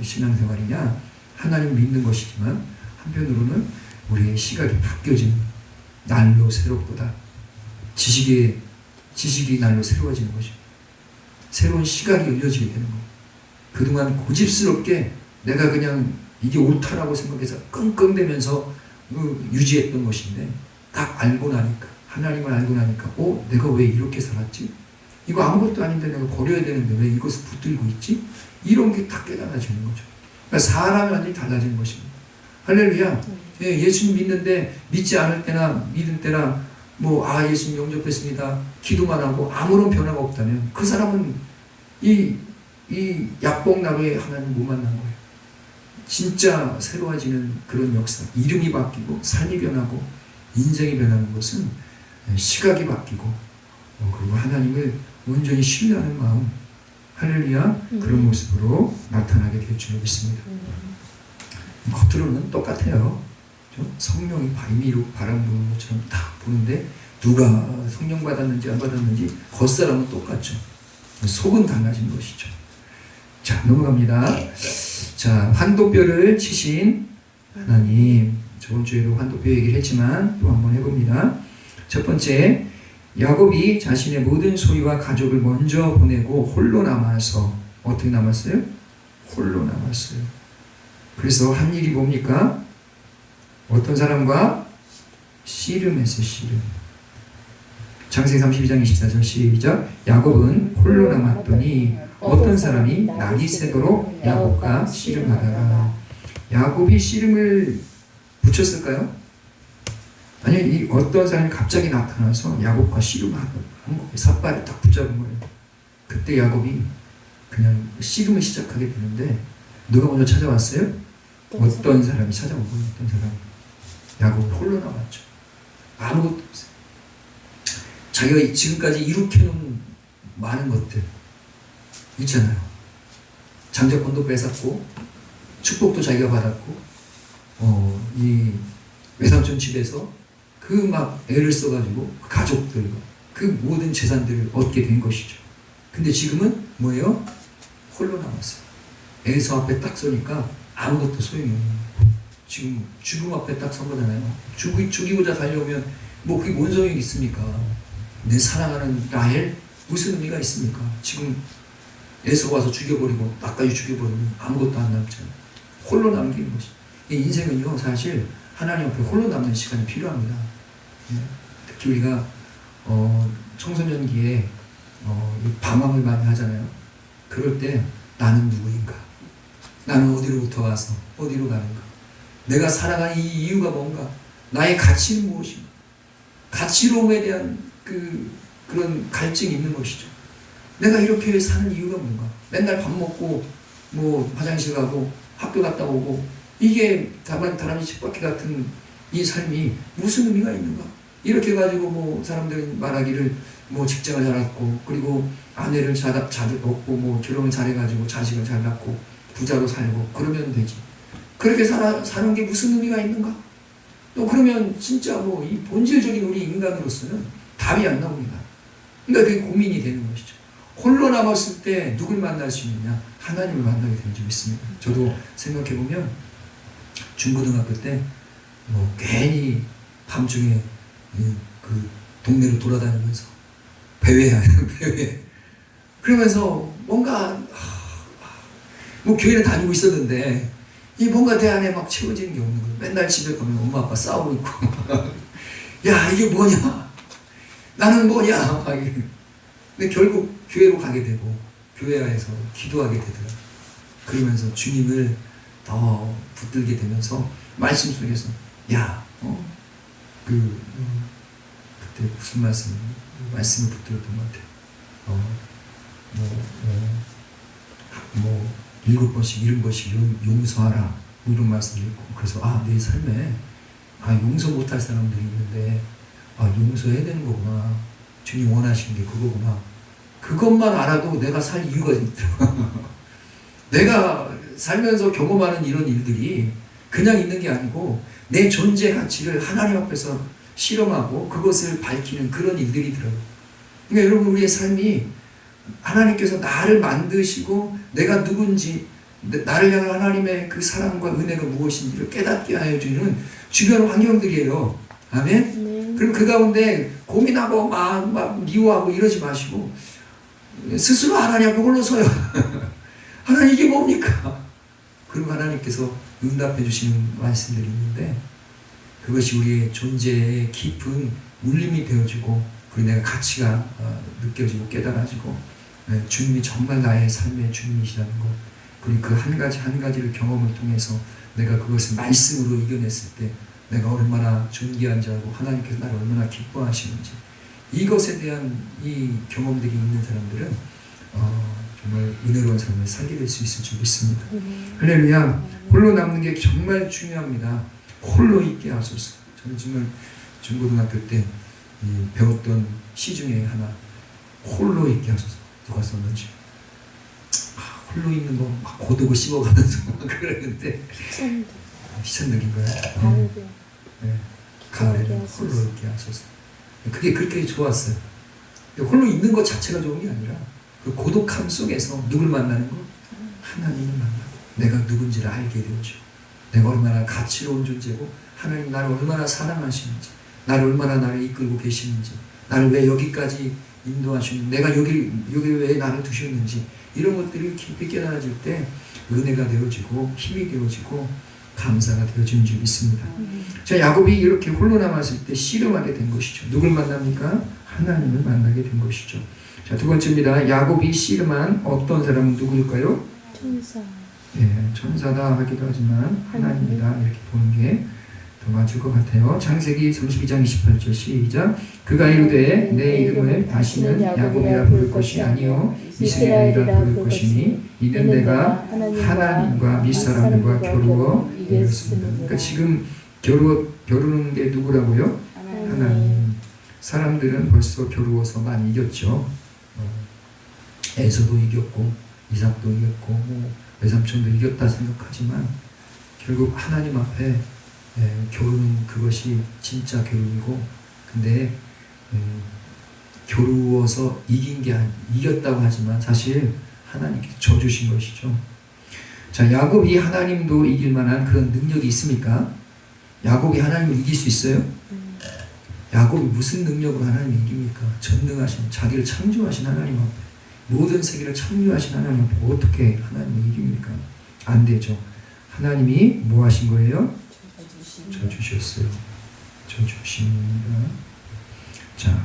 신앙생활이냐? 하나님 믿는 것이지만 한편으로는 우리의 시각이 바뀌어지는 날로 새롭도다. 지식이 날로 새로워지는 것이죠. 새로운 시각이 열려지게 되는 거예요. 그동안 고집스럽게 내가 그냥 이게 옳다라고 생각해서 끙끙대면서 유지했던 것인데 딱 알고 나니까 하나님을 알고 나니까 내가 왜 이렇게 살았지? 이거 아무것도 아닌데 내가 버려야 되는데 왜 이것을 붙들고 있지? 이런 게 다 깨달아지는 거죠. 그러니까 사람이 완전히 달라지는 것입니다. 할렐루야. 예수님 믿는데 믿지 않을 때나 믿을 때나 예수님 영접했습니다. 기도만 하고 아무런 변화가 없다면 그 사람은 이 약봉나루에 하나님 못 만난 거예요. 진짜 새로워지는 그런 역사, 이름이 바뀌고 삶이 변하고 인생이 변하는 것은 시각이 바뀌고 그리고 하나님을 온전히 신뢰하는 마음, 할렐루야, 그런 모습으로 나타나게 될 줄 믿습니다. 겉으로는 똑같아요. 성령이 바위미로 바람 부는 것처럼 딱 보는데 누가 성령 받았는지 안 받았는지 겉사람은 똑같죠. 속은 달라진 것이죠. 자, 넘어갑니다. 자, 환도뼈를 치신 하나님. 저번 주에도 환도뼈 얘기를 했지만 또 한번 해봅니다. 첫 번째, 야곱이 자신의 모든 소유와 가족을 먼저 보내고 홀로 남아서 어떻게 남았어요? 홀로 남았어요. 그래서 한 일이 뭡니까? 어떤 사람과 씨름했어요. 씨름. 창세기 32장 24절 시작. 야곱은 홀로 남았더니 어떤 사람이 날이 새도록 야곱과 씨름하다가. 야곱이 씨름을 붙였을까요? 아니, 이 어떤 사람이 갑자기 나타나서 야곱과 씨름하는 거예요. 삿발을 딱 붙잡은 거예요. 그때 야곱이 그냥 씨름을 시작하게 되는데 누가 먼저 찾아왔어요? 어떤 사람이 찾아온 거예요. 어떤 사람이. 야곱은 홀로 남았죠. 아무것도 없어요. 자기가 지금까지 이룩해놓은 많은 것들 있잖아요. 장자권도 뺏었고 축복도 자기가 받았고 이 외삼촌 집에서 그 막 애를 써가지고 그 가족들과 그 모든 재산들을 얻게 된 것이죠. 근데 지금은 뭐예요? 홀로 남았어요. 에서 앞에 딱 서니까 아무것도 소용이 없는 거예요. 지금 죽음 앞에 딱 선 거잖아요. 죽이고자 달려오면 그게 뭔 소용이 있습니까? 내 사랑하는 라헬 무슨 의미가 있습니까? 지금 에서 와서 죽여버리고 나까지 죽여버리면 아무것도 안 남잖아요. 홀로 남기는 것이. 인생은요, 사실 하나님 앞에 홀로 남는 시간이 필요합니다. 특히 우리가 청소년기에 이 방황을 많이 하잖아요. 그럴 때 나는 누구인가? 나는 어디로부터 와서 어디로 가는가? 내가 살아가는 이 이유가 뭔가? 나의 가치는 무엇인가? 가치로움에 대한 그런 갈증이 있는 것이죠. 내가 이렇게 사는 이유가 뭔가? 맨날 밥 먹고 뭐 화장실 가고 학교 갔다 오고 이게 다람쥐 쳇바퀴 같은 이 삶이 무슨 의미가 있는가? 이렇게 가지고 뭐 사람들은 말하기를 뭐 직장을 잘 얻고 그리고 아내를 잘 얻고 뭐 결혼을 잘해가지고 자식을 잘 낳고 부자로 살고 그러면 되지. 그렇게 사는 게 무슨 의미가 있는가? 또 그러면 진짜 뭐 이 본질적인 우리 인간으로서는 답이 안 나옵니다. 그러니까 그게 고민이 되는 것이죠. 홀로 남았을 때 누굴 만날 수 있느냐? 하나님을 만나게 되는 줄 믿습니다. 저도 생각해보면 중고등학교 때 뭐 괜히 밤중에 그 동네로 돌아다니면서 배회하는 배회 그러면서 뭔가 뭐 교회를 다니고 있었는데 이 뭔가 내 안에 막 채워지는 게 없는 거예요. 맨날 집에 가면 엄마 아빠 싸우고 있고 야 이게 뭐냐 나는 뭐냐 근데 결국 교회로 가게 되고 교회 안에서 기도하게 되더라고요. 그러면서 주님을 더 붙들게 되면서 말씀 속에서 그때 무슨 말씀을 붙들었던 것 같아요. 7번씩 70번씩 용서하라 뭐 이런 말씀을 읽고 그래서 내 삶에 용서 못할 사람들이 있는데 용서해야 되는 거구나. 주님 원하시는 게 그거구나. 그것만 알아도 내가 살 이유가 있더라고요. 내가 살면서 경험하는 이런 일들이 그냥 있는 게 아니고 내 존재 가치를 하나님 앞에서 실험하고 그것을 밝히는 그런 일들이더라고요. 그러니까 여러분 우리의 삶이 하나님께서 나를 만드시고 내가 누군지 나를 향한 하나님의 그 사랑과 은혜가 무엇인지를 깨닫게 하여 주는 주변 환경들이에요. 아멘? 네. 그럼 그 가운데 고민하고 막 미워하고 이러지 마시고 스스로 하나님 앞에 홀로 서요. 하나님 이게 뭡니까? 그리고 하나님께서 응답해 주시는 말씀들이 있는데 그것이 우리의 존재의 깊은 울림이 되어지고 그리고 내가 가치가 느껴지고 깨달아지고 주님이 정말 나의 삶의 주님이시라는 것 그리고 그 한 가지 한 가지를 경험을 통해서 내가 그것을 말씀으로 이겨냈을 때 내가 얼마나 존귀한 자고 하나님께서 나를 얼마나 기뻐하시는지 이것에 대한 이 경험들이 있는 사람들은 정말 은혜로운 삶을 살게 될 수 있을 줄 믿습니다. 할렐루야. 홀로 남는 게 정말 중요합니다. 홀로 있게 하소서. 저는 정말 중고등학교 때 배웠던 시 중에 하나 홀로 있게 하소서. 누가 썼는지 홀로 있는 거 막 고독을 씹어가면서 막 그랬는데 시천들인 거예요. 가을에는 홀로 있게 하소서. 그게 그렇게 좋았어요. 홀로 있는 것 자체가 좋은 게 아니라 그 고독함 속에서 누굴 만나는 거? 하나님을 만나고 내가 누군지를 알게 되죠. 내가 얼마나 가치로운 존재고 하나님 나를 얼마나 사랑하시는지 나를 얼마나 나를 이끌고 계시는지 나를 왜 여기까지 인도하시는지 내가 여기 왜 나를 두셨는지 이런 것들이 깊이 깨달아질 때 은혜가 되어지고 힘이 되어지고 감사가 되어지는 줄 믿습니다. 자, 야곱이 이렇게 홀로 남았을 때 씨름하게 된 것이죠. 누굴 만납니까? 하나님을 만나게 된 것이죠. 자, 두 번째입니다. 야곱이 씨름한 어떤 사람은 누구일까요? 천사. 천사다 하기도 하지만 하나님이다 이렇게 보는 게 더 맞을 것 같아요. 창세기 32장 28절 시작. 그가 이르되 내 이름을 다시는 야곱이라 부를 것이 아니요 이스라엘이라 부를 것이니 이는 내가 하나님과 밑사람들과 겨루어 이겼습니다. 그러니까 지금 겨루는 게 누구라고요? 하나님. 사람들은 벌써 겨루어서 많이 이겼죠. 에서도 이겼고 이삭도 이겼고 뭐 외삼촌도 이겼다 생각하지만 결국 하나님 앞에 겨루는 그것이 진짜 겨루이고 근데 겨루어서 이겼다고 하지만 사실 하나님께서 져주신 것이죠. 자, 야곱이 하나님도 이길 만한 그런 능력이 있습니까? 야곱이 하나님을 이길 수 있어요? 야곱이 무슨 능력으로 하나님을 이깁니까? 전능하신 자기를 창조하신 하나님 앞에 모든 세계를 창조하신 하나님 앞에 어떻게 하나님을 이깁니까? 안 되죠. 하나님이 뭐 하신 거예요? 져주셨어요. 져주십니다. 자,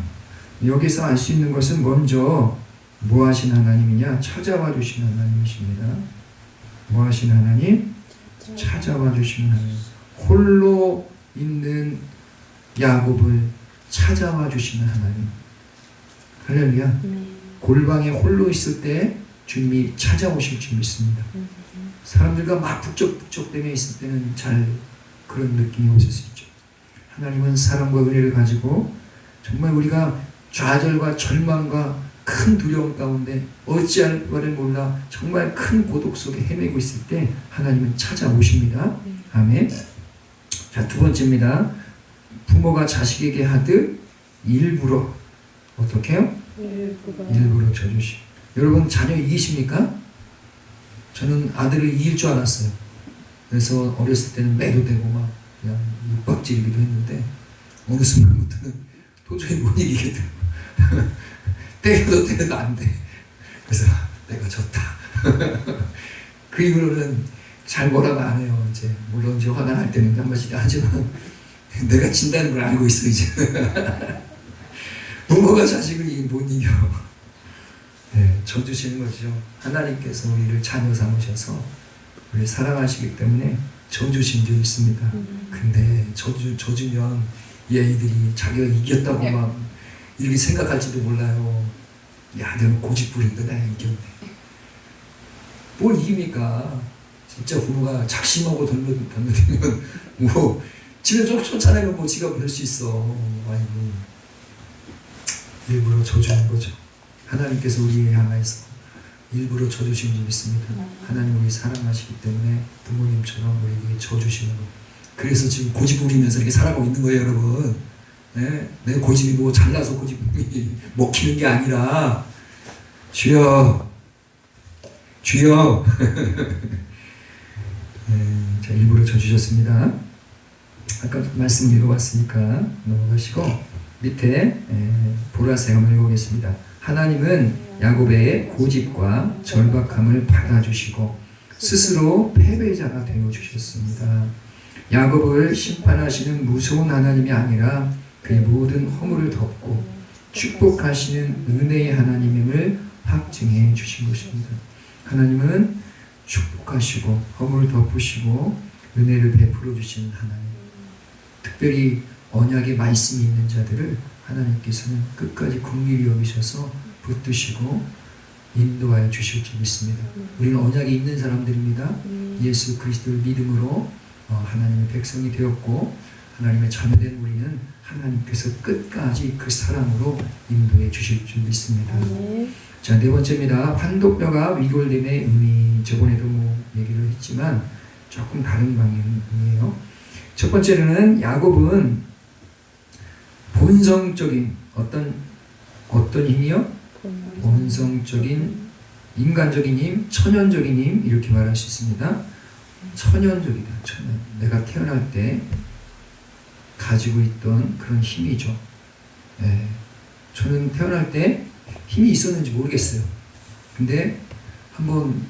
여기서 알 수 있는 것은 먼저 뭐 하신 하나님이냐? 찾아와 주신 하나님이십니다. 뭐 하신 하나님? 찾아와 주신 하나님. 홀로 있는 야곱을 찾아와 주시는 하나님. 할렐루야. 골방에 홀로 있을 때 주님이 찾아오실 줄 믿습니다. 사람들과 막 북적북적대며 있을 때는 잘 그런 느낌이 없을 수 있죠. 하나님은 사랑과 은혜를 가지고 정말 우리가 좌절과 절망과 큰 두려움 가운데 어찌할 바를 몰라 정말 큰 고독 속에 헤매고 있을 때 하나님은 찾아오십니다. 아멘. 자, 두 번째입니다. 부모가 자식에게 하듯 일부러 어떻게 해요? 일부러 져주시. 여러분 자녀 이기십니까? 저는 아들을 이길 줄 알았어요. 그래서 어렸을 때는 매도 되고 막 그냥 육박지르기도 했는데 어느 순간부터는 도저히 못 이기겠더라고요. 때려도 안 돼. 그래서 내가 졌다. 그 이후로는 잘 뭐라고 안 해요. 이제 물론 이제 화가 날 때는 한 번씩 하지만 내가 진다는 걸 알고 있어 이제. 부모가 자식을 못 이겨. 네, 져주시는 거죠. 하나님께서 우리를 자녀 삼으셔서 우리를 사랑하시기 때문에 져주신 줄 있습니다. 근데 져주면 이 아이들이 자기가 이겼다고 막 이렇게 생각할지도 몰라요. 야, 내가 고집부린다, 내가 이겼네. 뭘 이깁니까? 진짜 부모가 작심하고 덤벼들면 뭐 집에 쫓아내면 뭐 지가 별 수 있어. 아이고, 일부러 져주는 거죠. 하나님께서 우리에 향해서 일부러 져주신 줄 믿습니다. 하나님 우리 사랑하시기 때문에 부모님처럼 우리에게 져주시는 거. 그래서 지금 고집 부리면서 이렇게 살아가고 있는 거예요, 여러분. 네? 내 고집이 뭐 잘나서 고집이 먹히는 게 아니라 주여 주여. 네, 자, 일부러 져주셨습니다. 아까 말씀 읽어봤으니까 넘어가시고 밑에 보라색 한번 읽어보겠습니다. 하나님은 야곱의 고집과 절박함을 받아주시고 스스로 패배자가 되어주셨습니다. 야곱을 심판하시는 무서운 하나님이 아니라 그의 모든 허물을 덮고 축복하시는 은혜의 하나님임을 확증해 주신 것입니다. 하나님은 축복하시고 허물을 덮으시고 은혜를 베풀어 주시는 하나님. 특별히 언약의 말씀이 있는 자들을 하나님께서는 끝까지 긍휼히 여기셔서 붙드시고 인도하여 주실 줄 믿습니다. 우리는 언약이 있는 사람들입니다. 예수 그리스도를 믿음으로 하나님의 백성이 되었고 하나님의 자녀된 우리는 하나님께서 끝까지 그 사랑으로 인도해 주실 줄 믿습니다. 자, 네 번째입니다. 환도뼈가 위골됨의 의미. 저번에도 뭐 얘기를 했지만 조금 다른 방향이에요. 첫 번째로는 야곱은 본성적인 어떤 힘이요? 본성적인 인간적인 힘, 천연적인 힘 이렇게 말할 수 있습니다. 천연적이다. 천연. 내가 태어날 때 가지고 있던 그런 힘이죠. 네. 저는 태어날 때 힘이 있었는지 모르겠어요. 근데 한번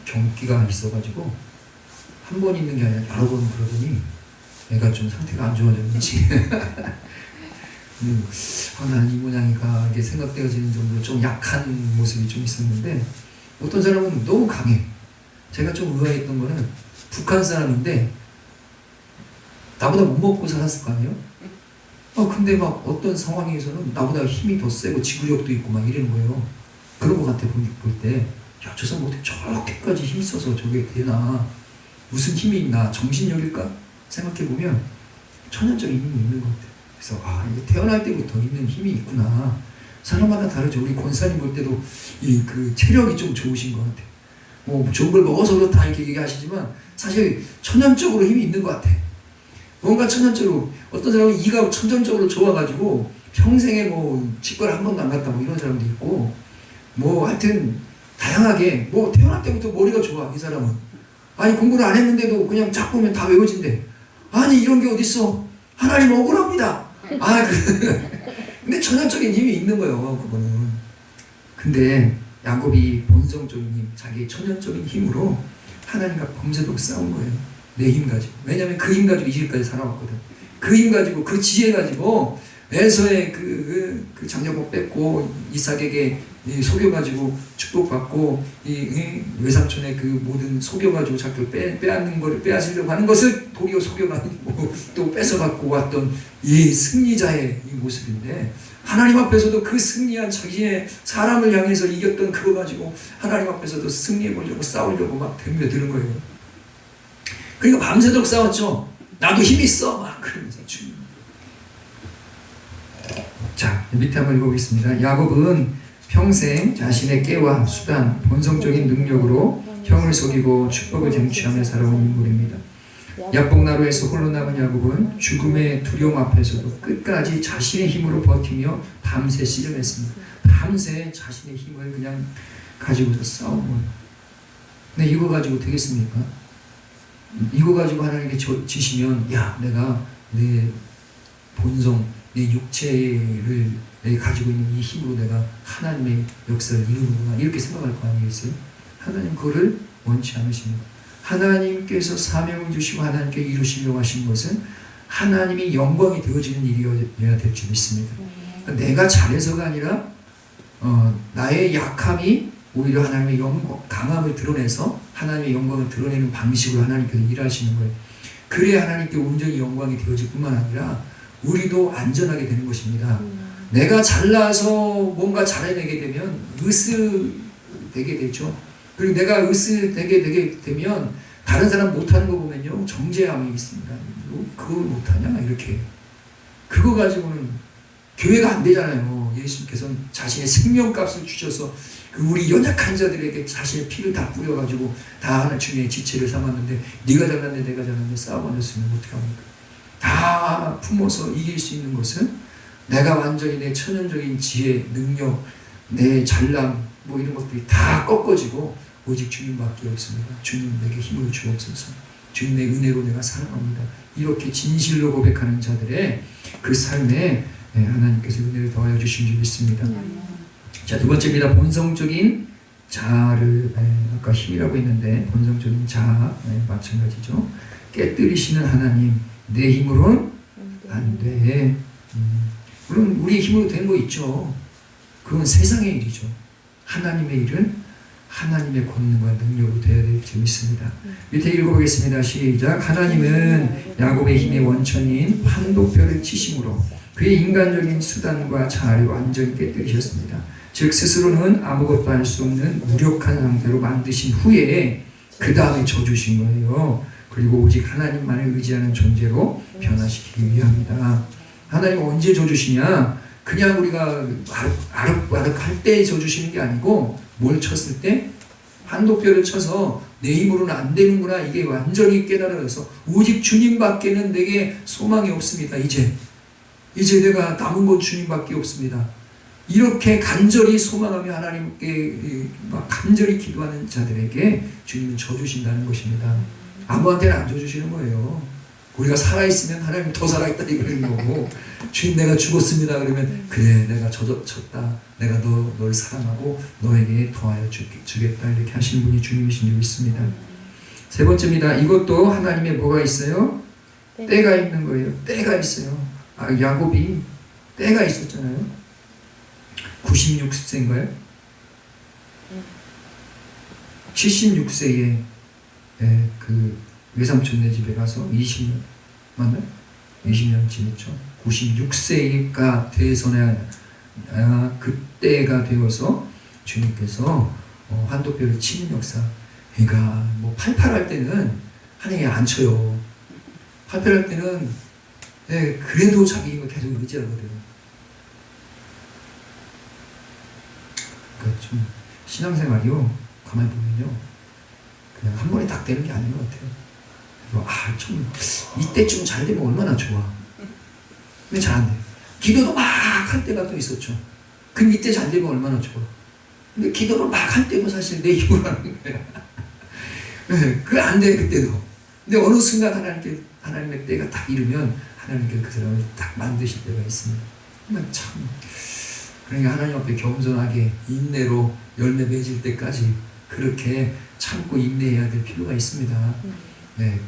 경기가 있어가지고 한 번 있는 게 아니라 여러 번 그러더니 애가 좀 상태가 안 좋아졌는지 난 이 모양이가 이게 생각되어지는 정도로 좀 약한 모습이 좀 있었는데 어떤 사람은 너무 강해. 제가 좀 의아했던 거는 북한 사람인데 나보다 못 먹고 살았을 거 아니에요? 근데 막 어떤 상황에서는 나보다 힘이 더 세고 지구력도 있고 막 이러는 거예요. 그런 거 같아 볼 때. 야, 저 사람 어떻게 저렇게까지 힘써서 저게 되나? 무슨 힘이 있나? 정신력일까? 생각해보면 천연적인 힘이 있는 것 같아요. 그래서 이게 태어날 때부터 있는 힘이 있구나. 사람마다 다르죠. 우리 권사님 볼 때도 그 체력이 좀 좋으신 것 같아요. 뭐 좋은 걸 먹어서 그렇다 이렇게 얘기하시지만 사실 천연적으로 힘이 있는 것 같아. 뭔가 천연적으로 어떤 사람은 이가 천연적으로 좋아가지고 평생에 뭐 치과를 한 번도 안 갔다 뭐 이런 사람도 있고 뭐 하여튼 다양하게 뭐 태어날 때부터 머리가 좋아 이 사람은. 아니 공부를 안 했는데도 그냥 쫙 보면 다 외워진대. 아니 이런 게 어딨어. 하나님 억울합니다. 근데 천연적인 힘이 있는 거예요 그거는. 근데 야곱이 본성적인 힘, 자기의 천연적인 힘으로 하나님과 범죄도 싸운 거예요. 내 힘 가지고. 왜냐하면 그 힘 가지고 이 길까지 살아왔거든. 그 힘 가지고 그 지혜 가지고 에서의 그 장려복 뺏고 이삭에게 속여가지고 축복받고 이 외삼촌의 그 모든 속여가지고 자꾸 빼앗는 거를 빼앗으려고 하는 것을 도리어 속여가지고 또 뺏어갖고 왔던 이 승리자의 이 모습인데, 하나님 앞에서도 그 승리한 자기의 사람을 향해서 이겼던 그거 가지고 하나님 앞에서도 승리해 보려고 싸우려고 막 덤벼드는 거예요. 그러니까 밤새도록 싸웠죠. 나도 힘 있어 막 그러면서 주님. 자, 밑에 한번 읽어보겠습니다. 야곱은 평생 자신의 깨와 수단, 본성적인 능력으로 형을 속이고 축복을 쟁취하며 살아온 인물입니다. 야복나루에서 홀로 남은 야곱은 죽음의 두려움 앞에서도 끝까지 자신의 힘으로 버티며 밤새 씨름했습니다. 밤새 자신의 힘을 그냥 가지고서 싸운 거예요. 근데 이거 가지고 되겠습니까? 이거 가지고 하나님께 지시면, 야, 내가 내 본성, 내 육체를 내가 가지고 있는 이 힘으로 내가 하나님의 역사를 이루는구나, 이렇게 생각할 거 아니겠어요? 하나님 그거를 원치 않으십니다. 하나님께서 사명을 주시고 하나님께 이루시려고 하신 것은 하나님이 영광이 되어지는 일이어야 될 줄 믿습니다. 그러니까 내가 잘해서가 아니라 나의 약함이 오히려 하나님의 강함을 드러내서 하나님의 영광을 드러내는 방식으로 하나님께서 일하시는 거예요. 그래야 하나님께 온전히 영광이 되어질 뿐만 아니라 우리도 안전하게 되는 것입니다. 내가 잘나서 뭔가 잘해내게 되면 으스되게 되죠. 그리고 내가 으스되게 되면 다른 사람 못하는 거 보면요, 정죄함이 있습니다. 그걸 못하냐 이렇게. 그거 가지고는 교회가 안 되잖아요. 예수님께서는 자신의 생명값을 주셔서 그 우리 연약한 자들에게 자신의 피를 다 뿌려가지고 다 하나 주님의 지체를 삼았는데, 네가 잘났네 내가 잘났네 싸움 안 했으면 어떻게 합니까? 다 품어서 이길 수 있는 것은 내가 완전히 내 천연적인 지혜, 능력, 내 잘남 뭐 이런 것들이 다 꺾어지고 오직 주님밖에 없습니다. 주님 내게 힘을 주옵소서. 주님 내 은혜로 내가 살아갑니다. 이렇게 진실로 고백하는 자들의 그 삶에 하나님께서 은혜를 더하여 주신 줄 믿습니다. 자, 두 번째입니다. 본성적인 자아를, 아까 힘이라고 했는데 본성적인 자아, 마찬가지죠. 깨뜨리시는 하나님, 내 힘으로는 안 돼. 물론 우리의 힘으로 된 거 있죠. 그건 세상의 일이죠. 하나님의 일은 하나님의 권능과 능력으로 되어야 될 줄 믿습니다. 밑에 읽어보겠습니다. 시작. 하나님은 야곱의 힘의 원천인 판독뼈를 치심으로 그의 인간적인 수단과 자아를 완전히 깨뜨리셨습니다. 즉 스스로는 아무것도 할 수 없는 무력한 상태로 만드신 후에 그 다음에 져주신 거예요. 그리고 오직 하나님만을 의지하는 존재로 변화시키기 위함이다. 하나님은 언제 져주시냐? 그냥 우리가 아륵아륵할 때 져주시는 게 아니고, 뭘 쳤을 때? 한독뼈를 쳐서 내 힘으로는 안 되는구나, 이게 완전히 깨달아서 오직 주님밖에는 내게 소망이 없습니다. 이제 내가 남은 건 주님밖에 없습니다. 이렇게 간절히 소망하며 하나님께 막 간절히 기도하는 자들에게 주님은 져주신다는 것입니다. 아무한테는 안 져주시는 거예요. 우리가 살아있으면 하나님 더 살아있다 이러는 거고, 주님 내가 죽었습니다 그러면 그래 내가 졌다, 내가 널 사랑하고 너에게 더하여 주겠다, 이렇게 하시는 분이 주님이신 줄 믿습니다. 세 번째입니다. 이것도 하나님의 뭐가 있어요? 때가 있는 거예요. 때가 있어요. 야곱이 때가 있었잖아요. 96세인가요? 76세에 그 외삼촌네 집에 가서 20년 맞나요? 20년 지냈죠. 96세가 돼서야 그때가 되어서 주님께서 한독뼈를 치는 역사. 그러니까 뭐 88할 때는 하나님이 안 쳐요. 88할 때는 그래도 자기 힘을 계속 의지하거든요. 그러니까 좀 신앙생활이요, 가만히 보면요, 그냥 한 번에 딱 되는 게 아닌 것 같아요. 좀 이때쯤 잘 되면 얼마나 좋아. 근데 잘 안 돼. 기도도 막 할 때가 또 있었죠. 근데 이때 잘 되면 얼마나 좋아. 근데 기도를 막 할 때도 사실 내 힘으로 하는 거야. 그게 안 돼, 그때도. 근데 어느 순간 하나님의 때가 딱 이르면 하나님께서 그 사람을 딱 만드실 때가 있습니다. 참. 그러니까 하나님 앞에 겸손하게 인내로 열매 맺을 때까지 그렇게 참고 인내해야 될 필요가 있습니다.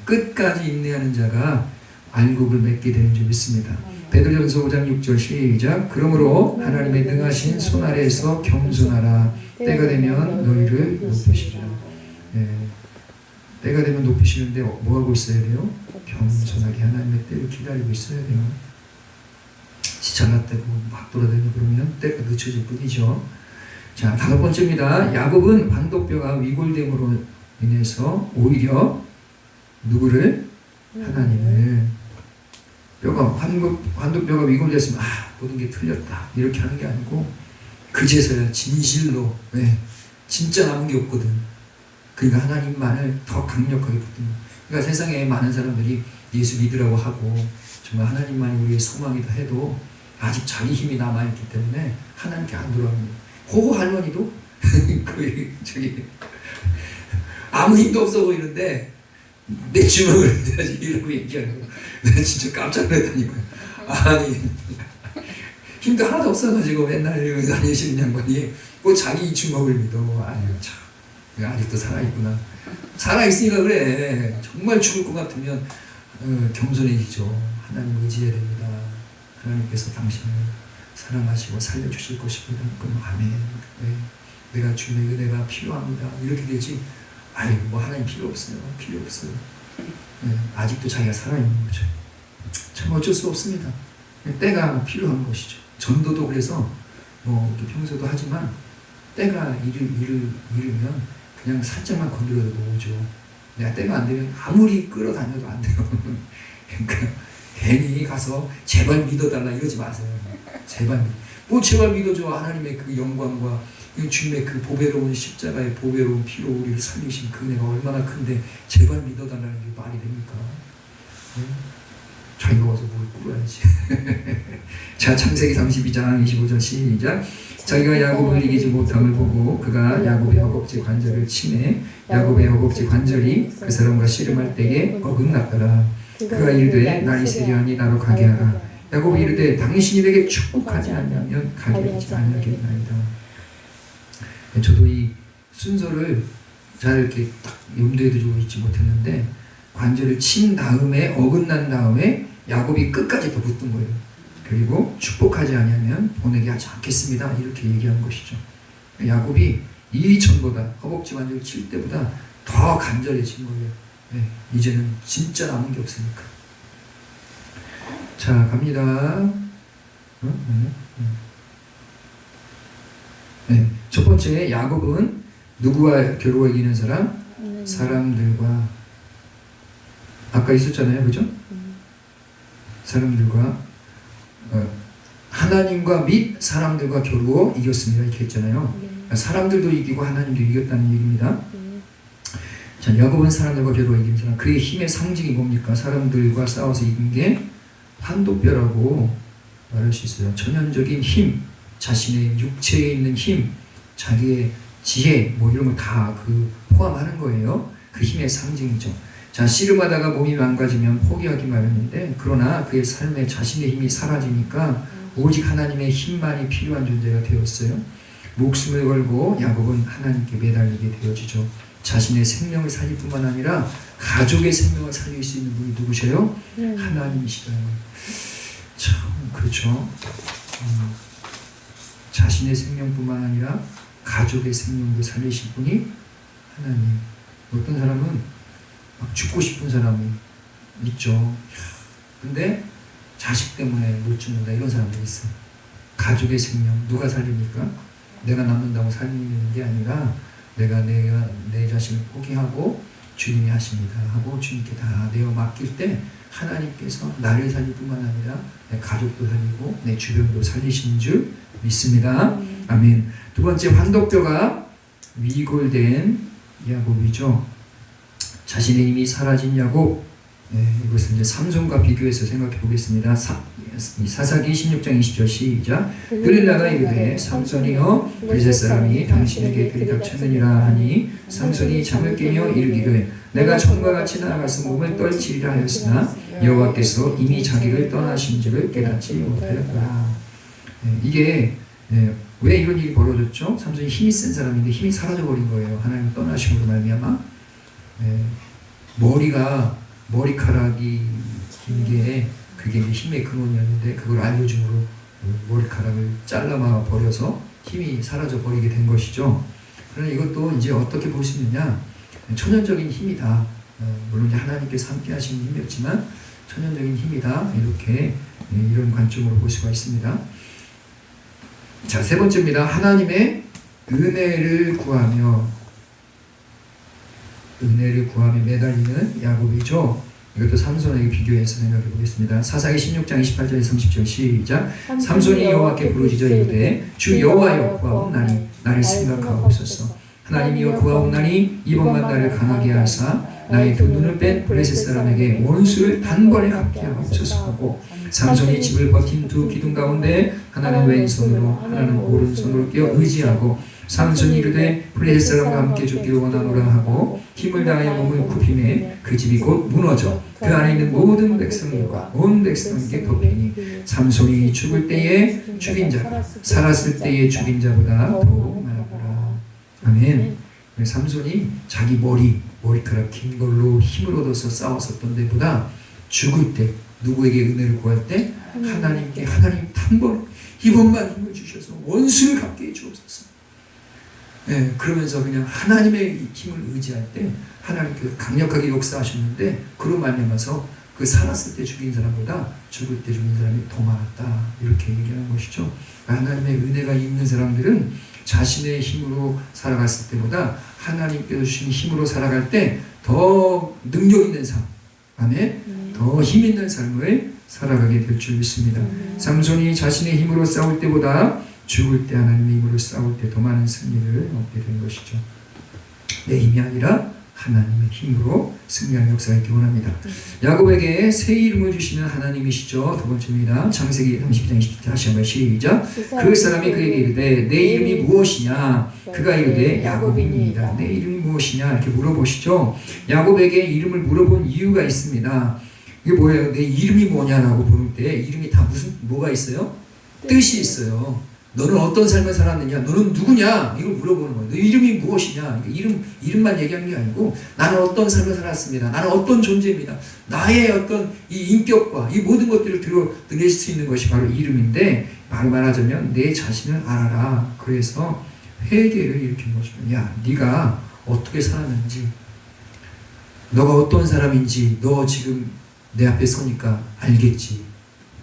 끝까지 인내하는 자가 알곡을 맺게 되는 줄 믿습니다. 베드로전서 5장 6절 시작. 그러므로 하나님의 능하신 손 아래에서 겸손하라. 때가 되면 너희를 높이시리라. 예. 때가 되면 높이시는데 뭐 하고 있어야 돼요? 겸손하게 하나님의 때를 기다리고 있어야 돼요. 지잘났다고 막 돌아다니고 그러면 때가 늦춰질 뿐이죠. 자, 5번째입니다. 야곱은 관독뼈가 위골됨으로 인해서 오히려 누구를? 하나님을. 뼈가 관독뼈가 위골됐으면 모든 게 틀렸다 이렇게 하는 게 아니고 그제서야 진실로 진짜 남은 게 없거든. 그러니까 하나님만을 더 강력하게 붙든. 그러니까 세상에 많은 사람들이 예수 믿으라고 하고 정말 하나님만이 우리의 소망이다 해도 아직 자기 힘이 남아있기 때문에 하나님께 안 돌아갑니다. 호호 할머니도 아무 힘도 없어 보이는데 내 주먹을 내야지 이러고 얘기하는 거. 내가 진짜 깜짝 놀랐다니까요. 아니 힘도 하나도 없어가지고 맨날 이러고 다니시는 양반이 뭐 자기 주먹을 믿어. 아유 참 아직도 살아있구나. 살아있으니까 그래. 정말 죽을 것 같으면 겸손해지죠. 하나님 의지해야 됩니다. 하나님께서 당신을 사랑하시고 살려주실 것입니다. 그럼 아멘. 내가 주님의 은혜가 필요합니다. 이렇게 되지. 아이고 뭐 하나님 필요 없어요. 필요 없어요. 아직도 자기가 살아있는 거죠. 참 어쩔 수 없습니다. 때가 필요한 것이죠. 전도도 그래서 뭐 평소도 하지만 때가 이르면 그냥 살짝만 건드려도 오죠. 내가 때가 안 되면 아무리 끌어다녀도 안 돼요. 그러니까 괜히 가서 제발 믿어달라 이러지 마세요. 제발 믿어줘. 하나님의 그 영광과 주님의 그 보배로운 십자가의 보배로운 피로 우리를 살리신 그 은혜가 얼마나 큰데 제발 믿어달라는 게 말이 됩니까? 자기가 와서 뭘 꿇어야지. 자, 창세기 32장 25절 시작. 자기가 야곱을 이기지 못함을 보고 그가 야곱의 허벅지 관절을 치매 야곱의 허벅지 관절이 그 사람과 씨름할 때에 어긋났더라. 그가 이르되 날이 세려하니 나로 가게 하라. 야곱이 이르되 당신이 내게 축복하지 않냐면 가게 하지 아니하겠나이다. 저도 이 순서를 잘 이렇게 딱 염두에 두고 있지 못했는데 관절을 친 다음에 어긋난 다음에 야곱이 끝까지 더 붙은 거예요. 그리고 축복하지 않으면 보내게 하지 않겠습니다. 이렇게 얘기한 것이죠. 야곱이 이전보다 허벅지 관절 칠 때보다 더 간절해진 거예요. 이제는 진짜 남은 게 없으니까. 자, 갑니다. 첫 번째, 야곱은 누구와 겨루어 이기는 사람? 사람들과. 아까 있었잖아요, 그죠? 사람들과 하나님과 및 사람들과 겨루어 이겼습니다. 이렇게 했잖아요. 사람들도 이기고 하나님도 이겼다는 얘기입니다. 자, 야곱은 사람들과 겨루어 이긴 사람. 그의 힘의 상징이 뭡니까? 사람들과 싸워서 이긴 게 환도뼈라고 말할 수 있어요. 천연적인 힘, 자신의 육체에 있는 힘, 자기의 지혜, 뭐 이런 거 다 포함하는 거예요. 그 힘의 상징이죠. 자, 씨름하다가 몸이 망가지면 포기하기 마련인데 그러나 그의 삶에 자신의 힘이 사라지니까 오직 하나님의 힘만이 필요한 존재가 되었어요. 목숨을 걸고 야곱은 하나님께 매달리게 되어지죠. 자신의 생명을 살릴 뿐만 아니라 가족의 생명을 살릴 수 있는 분이 누구세요? 하나님이시라요. 참 그렇죠. 자신의 생명뿐만 아니라 가족의 생명도 살리실 분이 하나님. 어떤 사람은 막 죽고 싶은 사람이 있죠. 근데 자식 때문에 못 죽는다 이런 사람도 있어. 가족의 생명 누가 살립니까? 내가 남는다고 살리는 게 아니라 내가 내 자신을 포기하고 주님이 하십니다 하고 주님께 다 내어 맡길 때 하나님께서 나를 살릴 뿐만 아니라 내 가족도 살리고 내 주변도 살리신 줄 믿습니다. 아멘. 두 번째, 환독뼈가 위골된 야곱이죠. 자신의 힘이 사라진 야곱. 이것은 이제 삼손과 비교해서 생각해 보겠습니다. 사사기 16장 20절 시작. 들릴라가 이르되 삼손이여 블레셋 사람이 당신에게 들이닥쳤느니라 하니 삼손이 잠을 깨며 이르기를 내가 전과 같이 나아가서 몸을 떨치리라 하였으나 여호와께서 이미 자기를 떠나신 줄을 깨닫지 못하였더라. 이게 왜 이런 일이 벌어졌죠? 삼손이 힘이 센 사람인데 힘이 사라져버린 거예요. 하나님 떠나심으로 말미암아. 머리카락이 긴 게 그게 이제 힘의 근원이었는데 그걸 알려줌으로 머리카락을 잘라 버려서 힘이 사라져 버리게 된 것이죠. 그러나 이것도 이제 어떻게 볼 수 있느냐? 천연적인 힘이다. 물론 이제 하나님께서 함께 하시는 힘이었지만 천연적인 힘이다. 이렇게 이런 관점으로 볼 수가 있습니다. 자, 세 번째입니다. 하나님의 은혜를 구하며 매달리는 야곱이죠. 이것도 삼손에게 비교해서 생각해 보겠습니다. 사사기 16장 28절에 30절 시작. 삼손이 여호와께 부르짖어 이르되 주 여호와여 구하옵나니 나를 생각하옵소서. 하나님이여 구하옵나니 이번만 나를 강하게 하사 나의 두 눈을 뺀 블레셋 사람에게 원수를 단번에 갚게 하옵소서 하고 삼손이 집을 버틴 두 기둥 가운데 하나는 왼손으로 하나는 오른손으로 끼어 의지하고 삼손이 이르되 블레셋 사람과 함께 죽기를 원하노라 하고 힘을 다하여 몸을 굽히매 그 집이 곧 무너져 그 안에 있는 모든 백성들과 온 백성에게 덮이니 삼손이 죽을 때에 죽인 자 살았을 때에 죽인 자보다 더욱 많았더라. 아멘. 삼손이 자기 머리카락 긴 걸로 힘을 얻어서 싸웠었던 데보다 죽을 때 누구에게 은혜를 구할 때 하나님께 하나님 단번 이번만 힘을 주셔서 원수를 갚게 해주옵소서. 그러면서 그냥 하나님의 힘을 의지할 때 하나님께서 강력하게 역사하셨는데 그로 말미암아서 그 살았을 때 죽인 사람보다 죽을 때 죽인 사람이 더 많았다. 이렇게 얘기하는 것이죠. 하나님의 은혜가 있는 사람들은 자신의 힘으로 살아갔을 때보다 하나님께서 주신 힘으로 살아갈 때 더 능력 있는 삶, 아멘, 더 힘 있는 삶을 살아가게 될 줄 믿습니다. 삼손이 자신의 힘으로 싸울 때보다 죽을 때 하나님의 힘으로 싸울 때 더 많은 승리를 얻게 된 것이죠. 내 힘이 아니라 하나님의 힘으로 승리하는 역사가 있기 원합니다. 야곱에게 새 이름을 주시는 하나님이시죠. 두 번째입니다. 창세기 30장 20절 다시 한번 시작. 그 사람이 그에게 이르되 내 이름이 무엇이냐? 그가 이르되 야곱입니다. 내 이름이 무엇이냐? 이렇게 물어보시죠. 야곱에게 이름을 물어본 이유가 있습니다. 이게 뭐예요? 내 이름이 뭐냐라고 부를 때 이름이 다 뭐가 있어요? 뜻이 있어요. 너는 어떤 삶을 살았느냐? 너는 누구냐? 이걸 물어보는 거예요. 너 이름이 무엇이냐? 이름만 얘기하는 게 아니고 나는 어떤 삶을 살았습니다. 나는 어떤 존재입니다. 나의 어떤 이 인격과 이 모든 것들을 드러낼 수 있는 것이 바로 이름인데 바로 말하자면 내 자신을 알아라. 그래서 회개를 일으킨 거죠. 야, 네가 어떻게 살았는지, 너가 어떤 사람인지 너 지금 내 앞에 서니까 알겠지.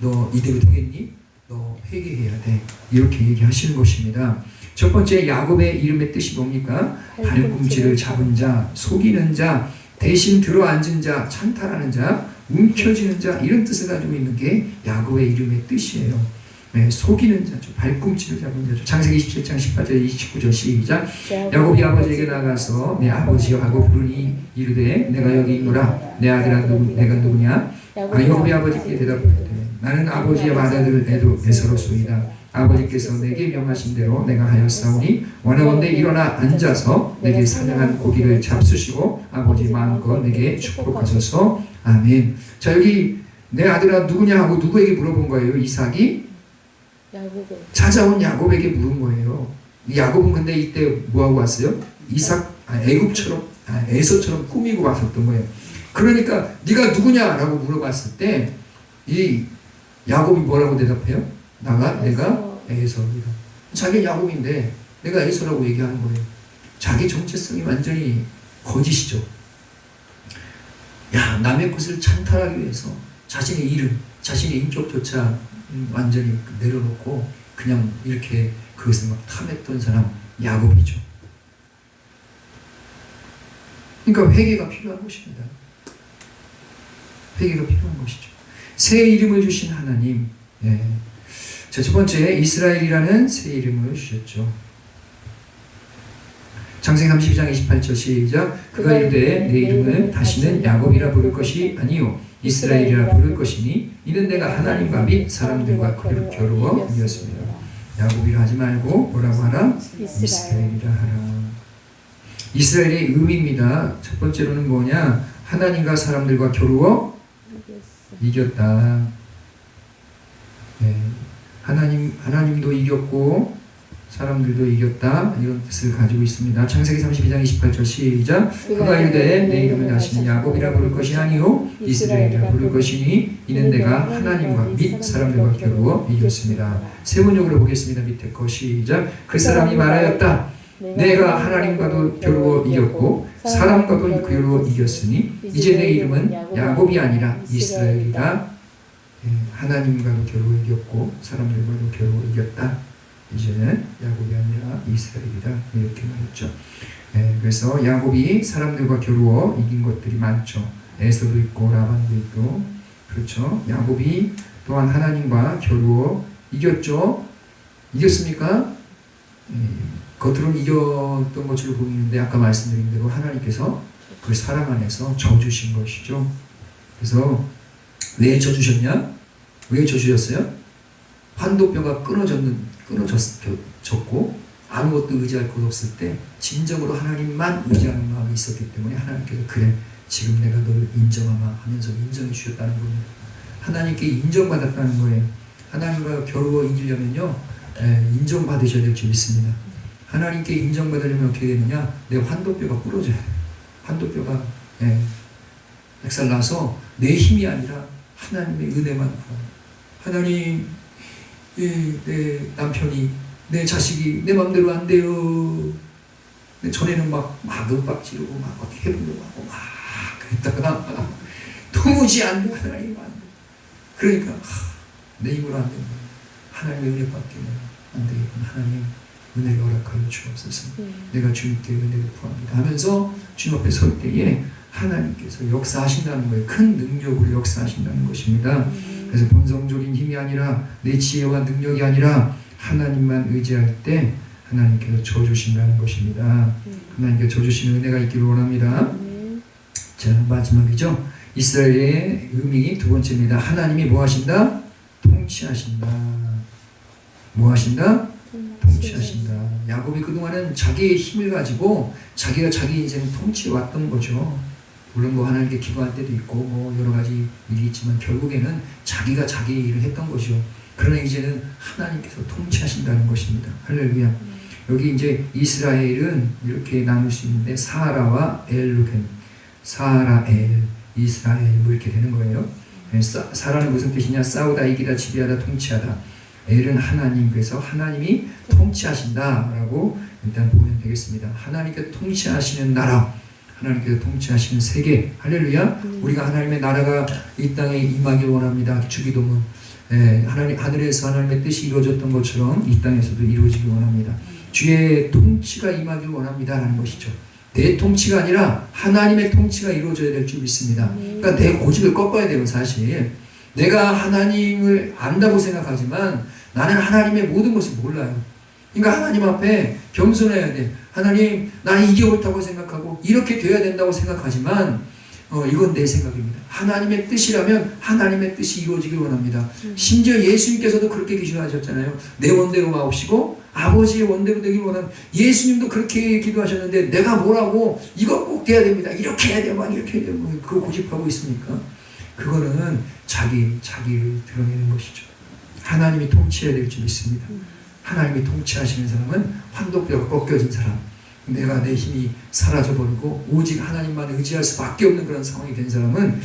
너 이대로 되겠니? 너 회개해야 돼. 이렇게 얘기하시는 것입니다. 첫 번째 야곱의 이름의 뜻이 뭡니까? 발꿈치를 잡은 자, 속이는 자, 대신 들어앉은 자, 찬탈하는 자, 움켜쥐는 자 이런 뜻을 가지고 있는 게 야곱의 이름의 뜻이에요. 속이는 자죠. 발꿈치를 잡은 자죠. 창세기 27장 18절 29절 시작. 야곱이 아버지에게 나가서 내 아버지여 하고 부르니 이르되 내가 여기 있노라. 내 아들아 내가 누구냐? 야곱이 아버지께 대답하되 나는 아버지의 맏아들 에서로소이다. 아버지께서 내게 명하신 대로 내가 하였사오니 원하건대 일어나 앉아서 내게 사냥한 고기를 잡수시고 아버지 마음껏 내게 축복하소서. 아멘. 자, 여기 내 아들아 누구냐 하고 누구에게 물어본 거예요? 이삭이 찾아온 야곱에게 물은 거예요. 야곱은 근데 이때 뭐하고 왔어요? 에서처럼 꾸미고 왔었던 거예요. 그러니까 네가 누구냐라고 물어봤을 때 이 야곱이 뭐라고 대답해요? 내가 에서입니다. 자기 야곱인데 내가 에서라고 얘기하는 거예요. 자기 정체성이 완전히 거짓이죠. 야, 남의 것을 찬탈하기 위해서 자신의 이름, 자신의 인격조차 완전히 내려놓고 그냥 이렇게 그것을 막 탐했던 사람 야곱이죠. 그러니까 회개가 필요한 것입니다. 회개가 필요한 것이죠. 새 이름을 주신 하나님. 자, 첫 번째 이스라엘이라는 새 이름을 주셨죠. 창세기 32장 28절 시작. 그가 이르되 내 이름을 다시는 야곱이라 부를 것이 아니요 이스라엘이라 부를 것이니 이는 내가 하나님과 및 사람들과 겨루어 이었습니다. 야곱이라 하지 말고 뭐라고 하라? 이스라엘이라 하라. 이스라엘의 의미입니다. 첫 번째로는 뭐냐? 하나님과 사람들과 겨루어 이겼다. 하나님도 이겼고 사람들도 이겼다 이런 뜻을 가지고 있습니다. 창세기 32장 28절 시작. 그가 이르되 내 이름을 다시는 야곱이라 부를 것이 아니요 이스라엘이라 부를 것이니 이는 내가 하나님과 및 사람들과 겨루어 이겼습니다. 세 번역으로 보겠습니다. 밑에 거 시작. 그 사람이 말하였다. 내가 하나님과도 겨루어 이겼고 사람과도 겨루어 이겼으니 이제 내 이름은 야곱이 아니라 이스라엘이다. 하나님과도 겨루어 이겼고 사람들과도 겨루어 이겼다. 이제는 야곱이 아니라 이스라엘이다. 이렇게 말했죠. 그래서 야곱이 사람들과 겨루어 이긴 것들이 많죠. 에서도 있고 라반도 있고 그렇죠. 야곱이 또한 하나님과 겨루어 이겼죠. 이겼습니까? 겉으로는 이겼던 것으로 보이는데 아까 말씀드린 대로 하나님께서 그 사람 안에서 져주신 것이죠. 그래서 왜 져주셨냐? 왜 져주셨어요? 환도뼈가 끊어졌고 아무것도 의지할 것 없을 때 진정으로 하나님만 의지하는 마음이 있었기 때문에 하나님께서 그래 지금 내가 너를 인정하마 하면서 인정해 주셨다는 겁니다. 하나님께 인정받았다는 거예요. 하나님과 겨루어 이기려면요 인정받으셔야 될 줄 믿습니다. 하나님께 인정받으려면 어떻게 되느냐? 내 환도뼈가 부러져야 돼요. 환도뼈가 백살나서 내 힘이 아니라 하나님의 은혜만 하나님 내 남편이 내 자식이 내 맘대로 안 돼요. 전에는 막 윽박 지르고 막 해보려고 하고 막 그랬다가 도무지 안 돼. 하나님 안 돼. 그러니까 내 힘으로 안 된다. 하나님의 은혜밖에 안 되겠구나. 하나님 은혜를 허락하여 주옵소서. 내가 주님께 은혜를 구합니다 하면서 주님 앞에 설 때에 하나님께서 역사하신다는 거예요. 큰 능력으로 역사하신다는 것입니다. 그래서 본성적인 힘이 아니라 내 지혜와 능력이 아니라 하나님만 의지할 때 하나님께서 져주신다는 것입니다. 하나님께서 져주시는 은혜가 있기를 원합니다. 자, 마지막이죠. 이스라엘의 의미 두 번째입니다. 하나님이 뭐 하신다? 통치하신다. 뭐 하신다? 통치하신다. 야곱이 그동안은 자기의 힘을 가지고 자기가 자기 인생을 통치해 왔던 거죠. 물론 뭐 하나님께 기도할 때도 있고 뭐 여러 가지 일이 있지만 결국에는 자기가 자기 일을 했던 것이죠. 그러나 이제는 하나님께서 통치하신다는 것입니다. 할렐루야. 여기 이제 이스라엘은 이렇게 나눌 수 있는데 사라와 엘루겐, 사라, 엘, 이스라엘 뭐 이렇게 되는 거예요. 사라는 무슨 뜻이냐? 싸우다, 이기다, 지배하다, 통치하다. 엘은 하나님, 그래서 하나님이 통치하신다라고 일단 보면 되겠습니다. 하나님께서 통치하시는 나라, 하나님께서 통치하시는 세계, 할렐루야. 우리가 하나님의 나라가 이 땅에 임하길 원합니다. 주기도문. 하나님 하늘에서 하나님의 뜻이 이루어졌던 것처럼 이 땅에서도 이루어지길 원합니다. 주의 통치가 임하길 원합니다라는 것이죠. 내 통치가 아니라 하나님의 통치가 이루어져야 될 줄 믿습니다. 그러니까 내 고집을 꺾어야 돼요. 사실 내가 하나님을 안다고 생각하지만 나는 하나님의 모든 것을 몰라요. 그러니까 하나님 앞에 겸손해야 돼. 하나님, 나는 이게 옳다고 생각하고 이렇게 돼야 된다고 생각하지만 이건 내 생각입니다. 하나님의 뜻이라면 하나님의 뜻이 이루어지길 원합니다. 심지어 예수님께서도 그렇게 기도하셨잖아요. 내 원대로 마옵시고 아버지의 원대로 되길 원합니다. 예수님도 그렇게 기도하셨는데 내가 뭐라고 이거 꼭 돼야 됩니다. 이렇게 해야 돼요. 막 이렇게 해야 돼요. 그거 고집하고 있습니까? 그거는 자기를 드러내는 것이죠. 하나님이 통치해야 될 줄 믿습니다. 하나님이 통치하시는 사람은 환도뼈가 꺾여진 사람, 내가 내 힘이 사라져버리고 오직 하나님만 의지할 수밖에 없는 그런 상황이 된 사람은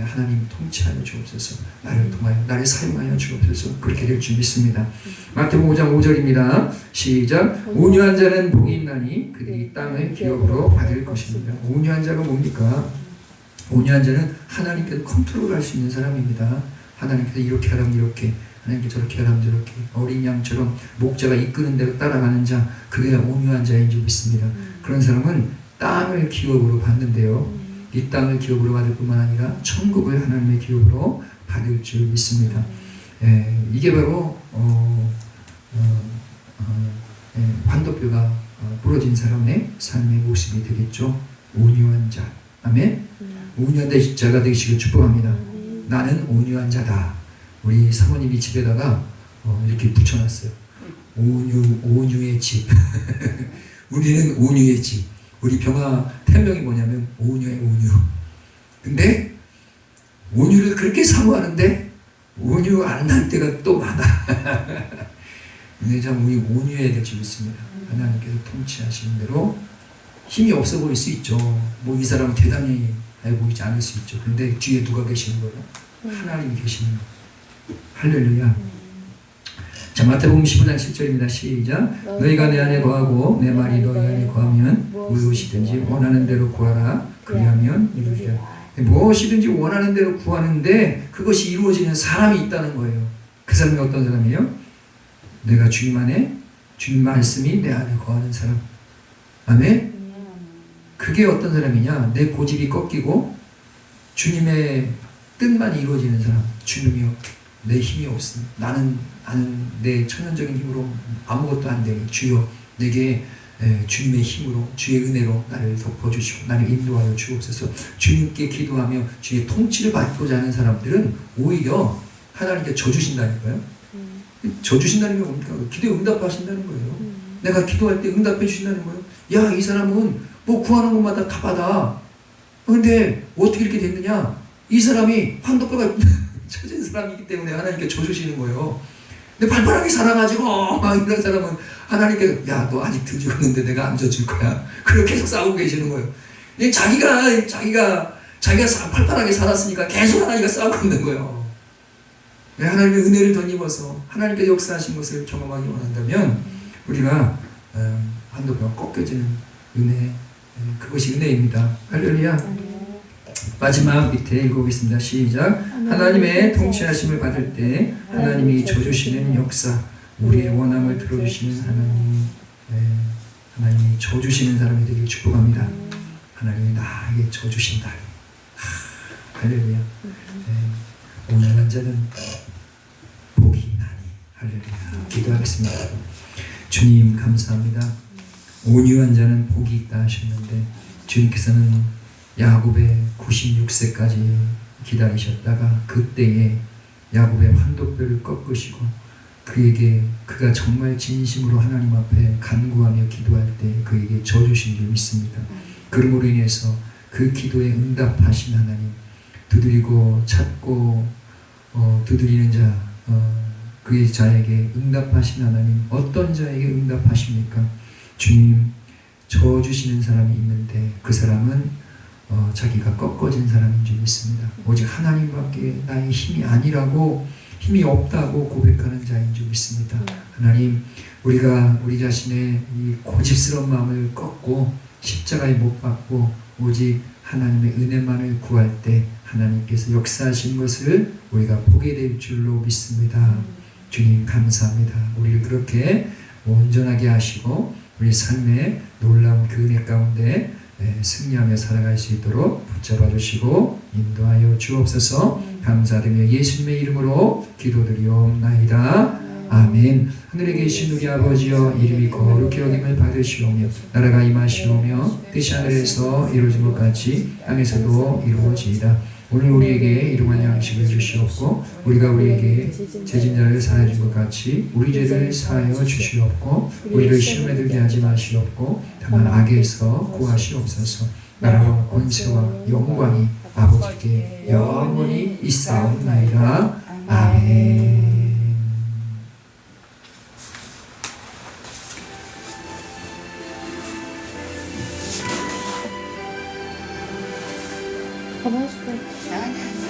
하나님 통치하여 주옵소서. 나를 통하여 나를 사용하여 주옵소서. 그렇게 될 줄 믿습니다. 마태복음 5장 5절입니다. 시작. 온유한 자는 복이 있나니 그들이 땅을 기업으로 받을 것입니다. 온유한 자가 뭡니까? 온유한 자는 하나님께서 컨트롤할 수 있는 사람입니다. 하나님께서 이렇게 하라면 이렇게, 하나님께서 저렇게 하라면 저렇게, 어린 양처럼 목자가 이끄는 대로 따라가는 자, 그게 온유한 자인 줄 믿습니다. 그런 사람은 땅을 기업으로 받는데요, 이 땅을 기업으로 받을 뿐만 아니라 천국을 하나님의 기업으로 받을 줄 믿습니다. 이게 바로 환도뼈가 부러진 사람의 삶의 모습이 되겠죠. 온유한 자. 아멘. 온유한 자가 되시길 축복합니다. 나는 온유한 자다. 우리 사모님이 집에다가 이렇게 붙여놨어요. 온유의 집. 우리는 온유의 집. 우리 병아 태명이 뭐냐면 온유의 온유. 근데 온유를 그렇게 사모하는데 온유 안 날 때가 또 많아. 은혜장 우리 온유해야 될 줄 믿습니다. 하나님께서 통치하시는 대로 힘이 없어 보일 수 있죠. 뭐 이 사람은 대단히 해 보이지 않을 수 있죠. 그런데 뒤에 누가 계시는 거예요? 하나님이 계시는 거예요. 할렐루야. 자, 마태복음 15장 10절입니다. 시작. 너희가 내 안에 거하고 내 말이 너희 안에 거하면 무엇이든지 원하는 대로 구하라. 그리하면 이루리라. 무엇이든지 원하는 대로 구하는데 그것이 이루어지는 사람이 있다는 거예요. 그 사람이 어떤 사람이에요? 내가 주님 안에, 주님 말씀이 내 안에 거하는 사람. 아멘? 그게 어떤 사람이냐? 내 고집이 꺾이고 주님의 뜻만 이루어지는 사람. 주님이요, 내 힘이 없으니 나는 내 천연적인 힘으로 아무것도 안 되니 주여 내게 주님의 힘으로 주의 은혜로 나를 덮어주시고 나를 인도하여 주옵소서. 주님께 기도하며 주의 통치를 받고자 하는 사람들은 오히려 하나님께 져주신다니까요. 져주신다는 게 뭡니까? 기도에 응답하신다는 거예요. 내가 기도할 때 응답해 주신다는 거예요. 야, 이 사람은 뭐 구하는 것마다 다 받아. 근데 어떻게 이렇게 됐느냐? 이 사람이 환도뼈가 처진 사람이기 때문에 하나님께 져주시는 거예요. 근데 발발하게 살아가지고 이런 사람은 하나님께 야, 너 아직 덜 죽었는데 내가 안 져줄 거야. 그렇게 계속 싸우고 계시는 거예요. 자기가 팔팔하게 살았으니까 계속 하나님과 싸우고 있는 거예요. 하나님의 은혜를 덧입어서 하나님께 역사하신 것을 경험하기 원한다면 우리가 한도뼈가 꺾여지는 은혜, 그것이 은혜입니다. 할렐루야. 마지막 밑에 읽어보겠습니다. 시작. 하나님의 통치하심을 받을 때 하나님이 져주시는 역사, 우리의 원함을 들어주시는 하나님, 하나님이 져주시는 사람이 되길 축복합니다. 하나님이 나에게 져주신다. 할렐루야. 온유한 자는 복이 있나니. 할렐루야. 기도하겠습니다. 주님 감사합니다. 온유한 자는 복이 있다 하셨는데 주님께서는 야곱의 96세까지 기다리셨다가 그때에 야곱의 환도뼈를 꺾으시고 그가 정말 진심으로 하나님 앞에 간구하며 기도할 때 그에게 져주신 줄 믿습니다. 그러므로 인해서 그 기도에 응답하신 하나님, 두드리고 찾고 두드리는 자, 그의 자에게 응답하신 하나님, 어떤 자에게 응답하십니까? 주님, 져주시는 사람이 있는데 그 사람은 자기가 꺾어진 사람인 줄 믿습니다. 오직 하나님밖에 나의 힘이 아니라고, 힘이 없다고 고백하는 자인 줄 믿습니다. 하나님, 우리가 우리 자신의 이 고집스러운 마음을 꺾고 십자가에 못 박고 오직 하나님의 은혜만을 구할 때 하나님께서 역사하신 것을 우리가 보게 될 줄로 믿습니다. 주님 감사합니다. 우리를 그렇게 온전하게 하시고 우리 삶의 놀라운 그 은혜 가운데 승리하며 살아갈 수 있도록 붙잡아 주시고 인도하여 주옵소서. 감사드리며 예수님의 이름으로 기도드리옵나이다. 아멘. 하늘에 계신 우리 아버지여, 이름이 거룩히 여김을 받으시오며 나라가 임하시오며 뜻이 하늘에서 이루어진 것 같이 땅에서도 이루어지이다. 오늘 우리에게 일용할 양식을 주시옵고 우리가 우리에게 죄진 자를 사하여 준 것 같이 우리 죄를 사하여 주시옵고 우리를 시험에 들게 하지 마시옵고 다만 악에서 구하시옵소서. 나라와 권세와 영광이 아버지께 영원히 있사옵나이다. 아멘. 가만히 있어.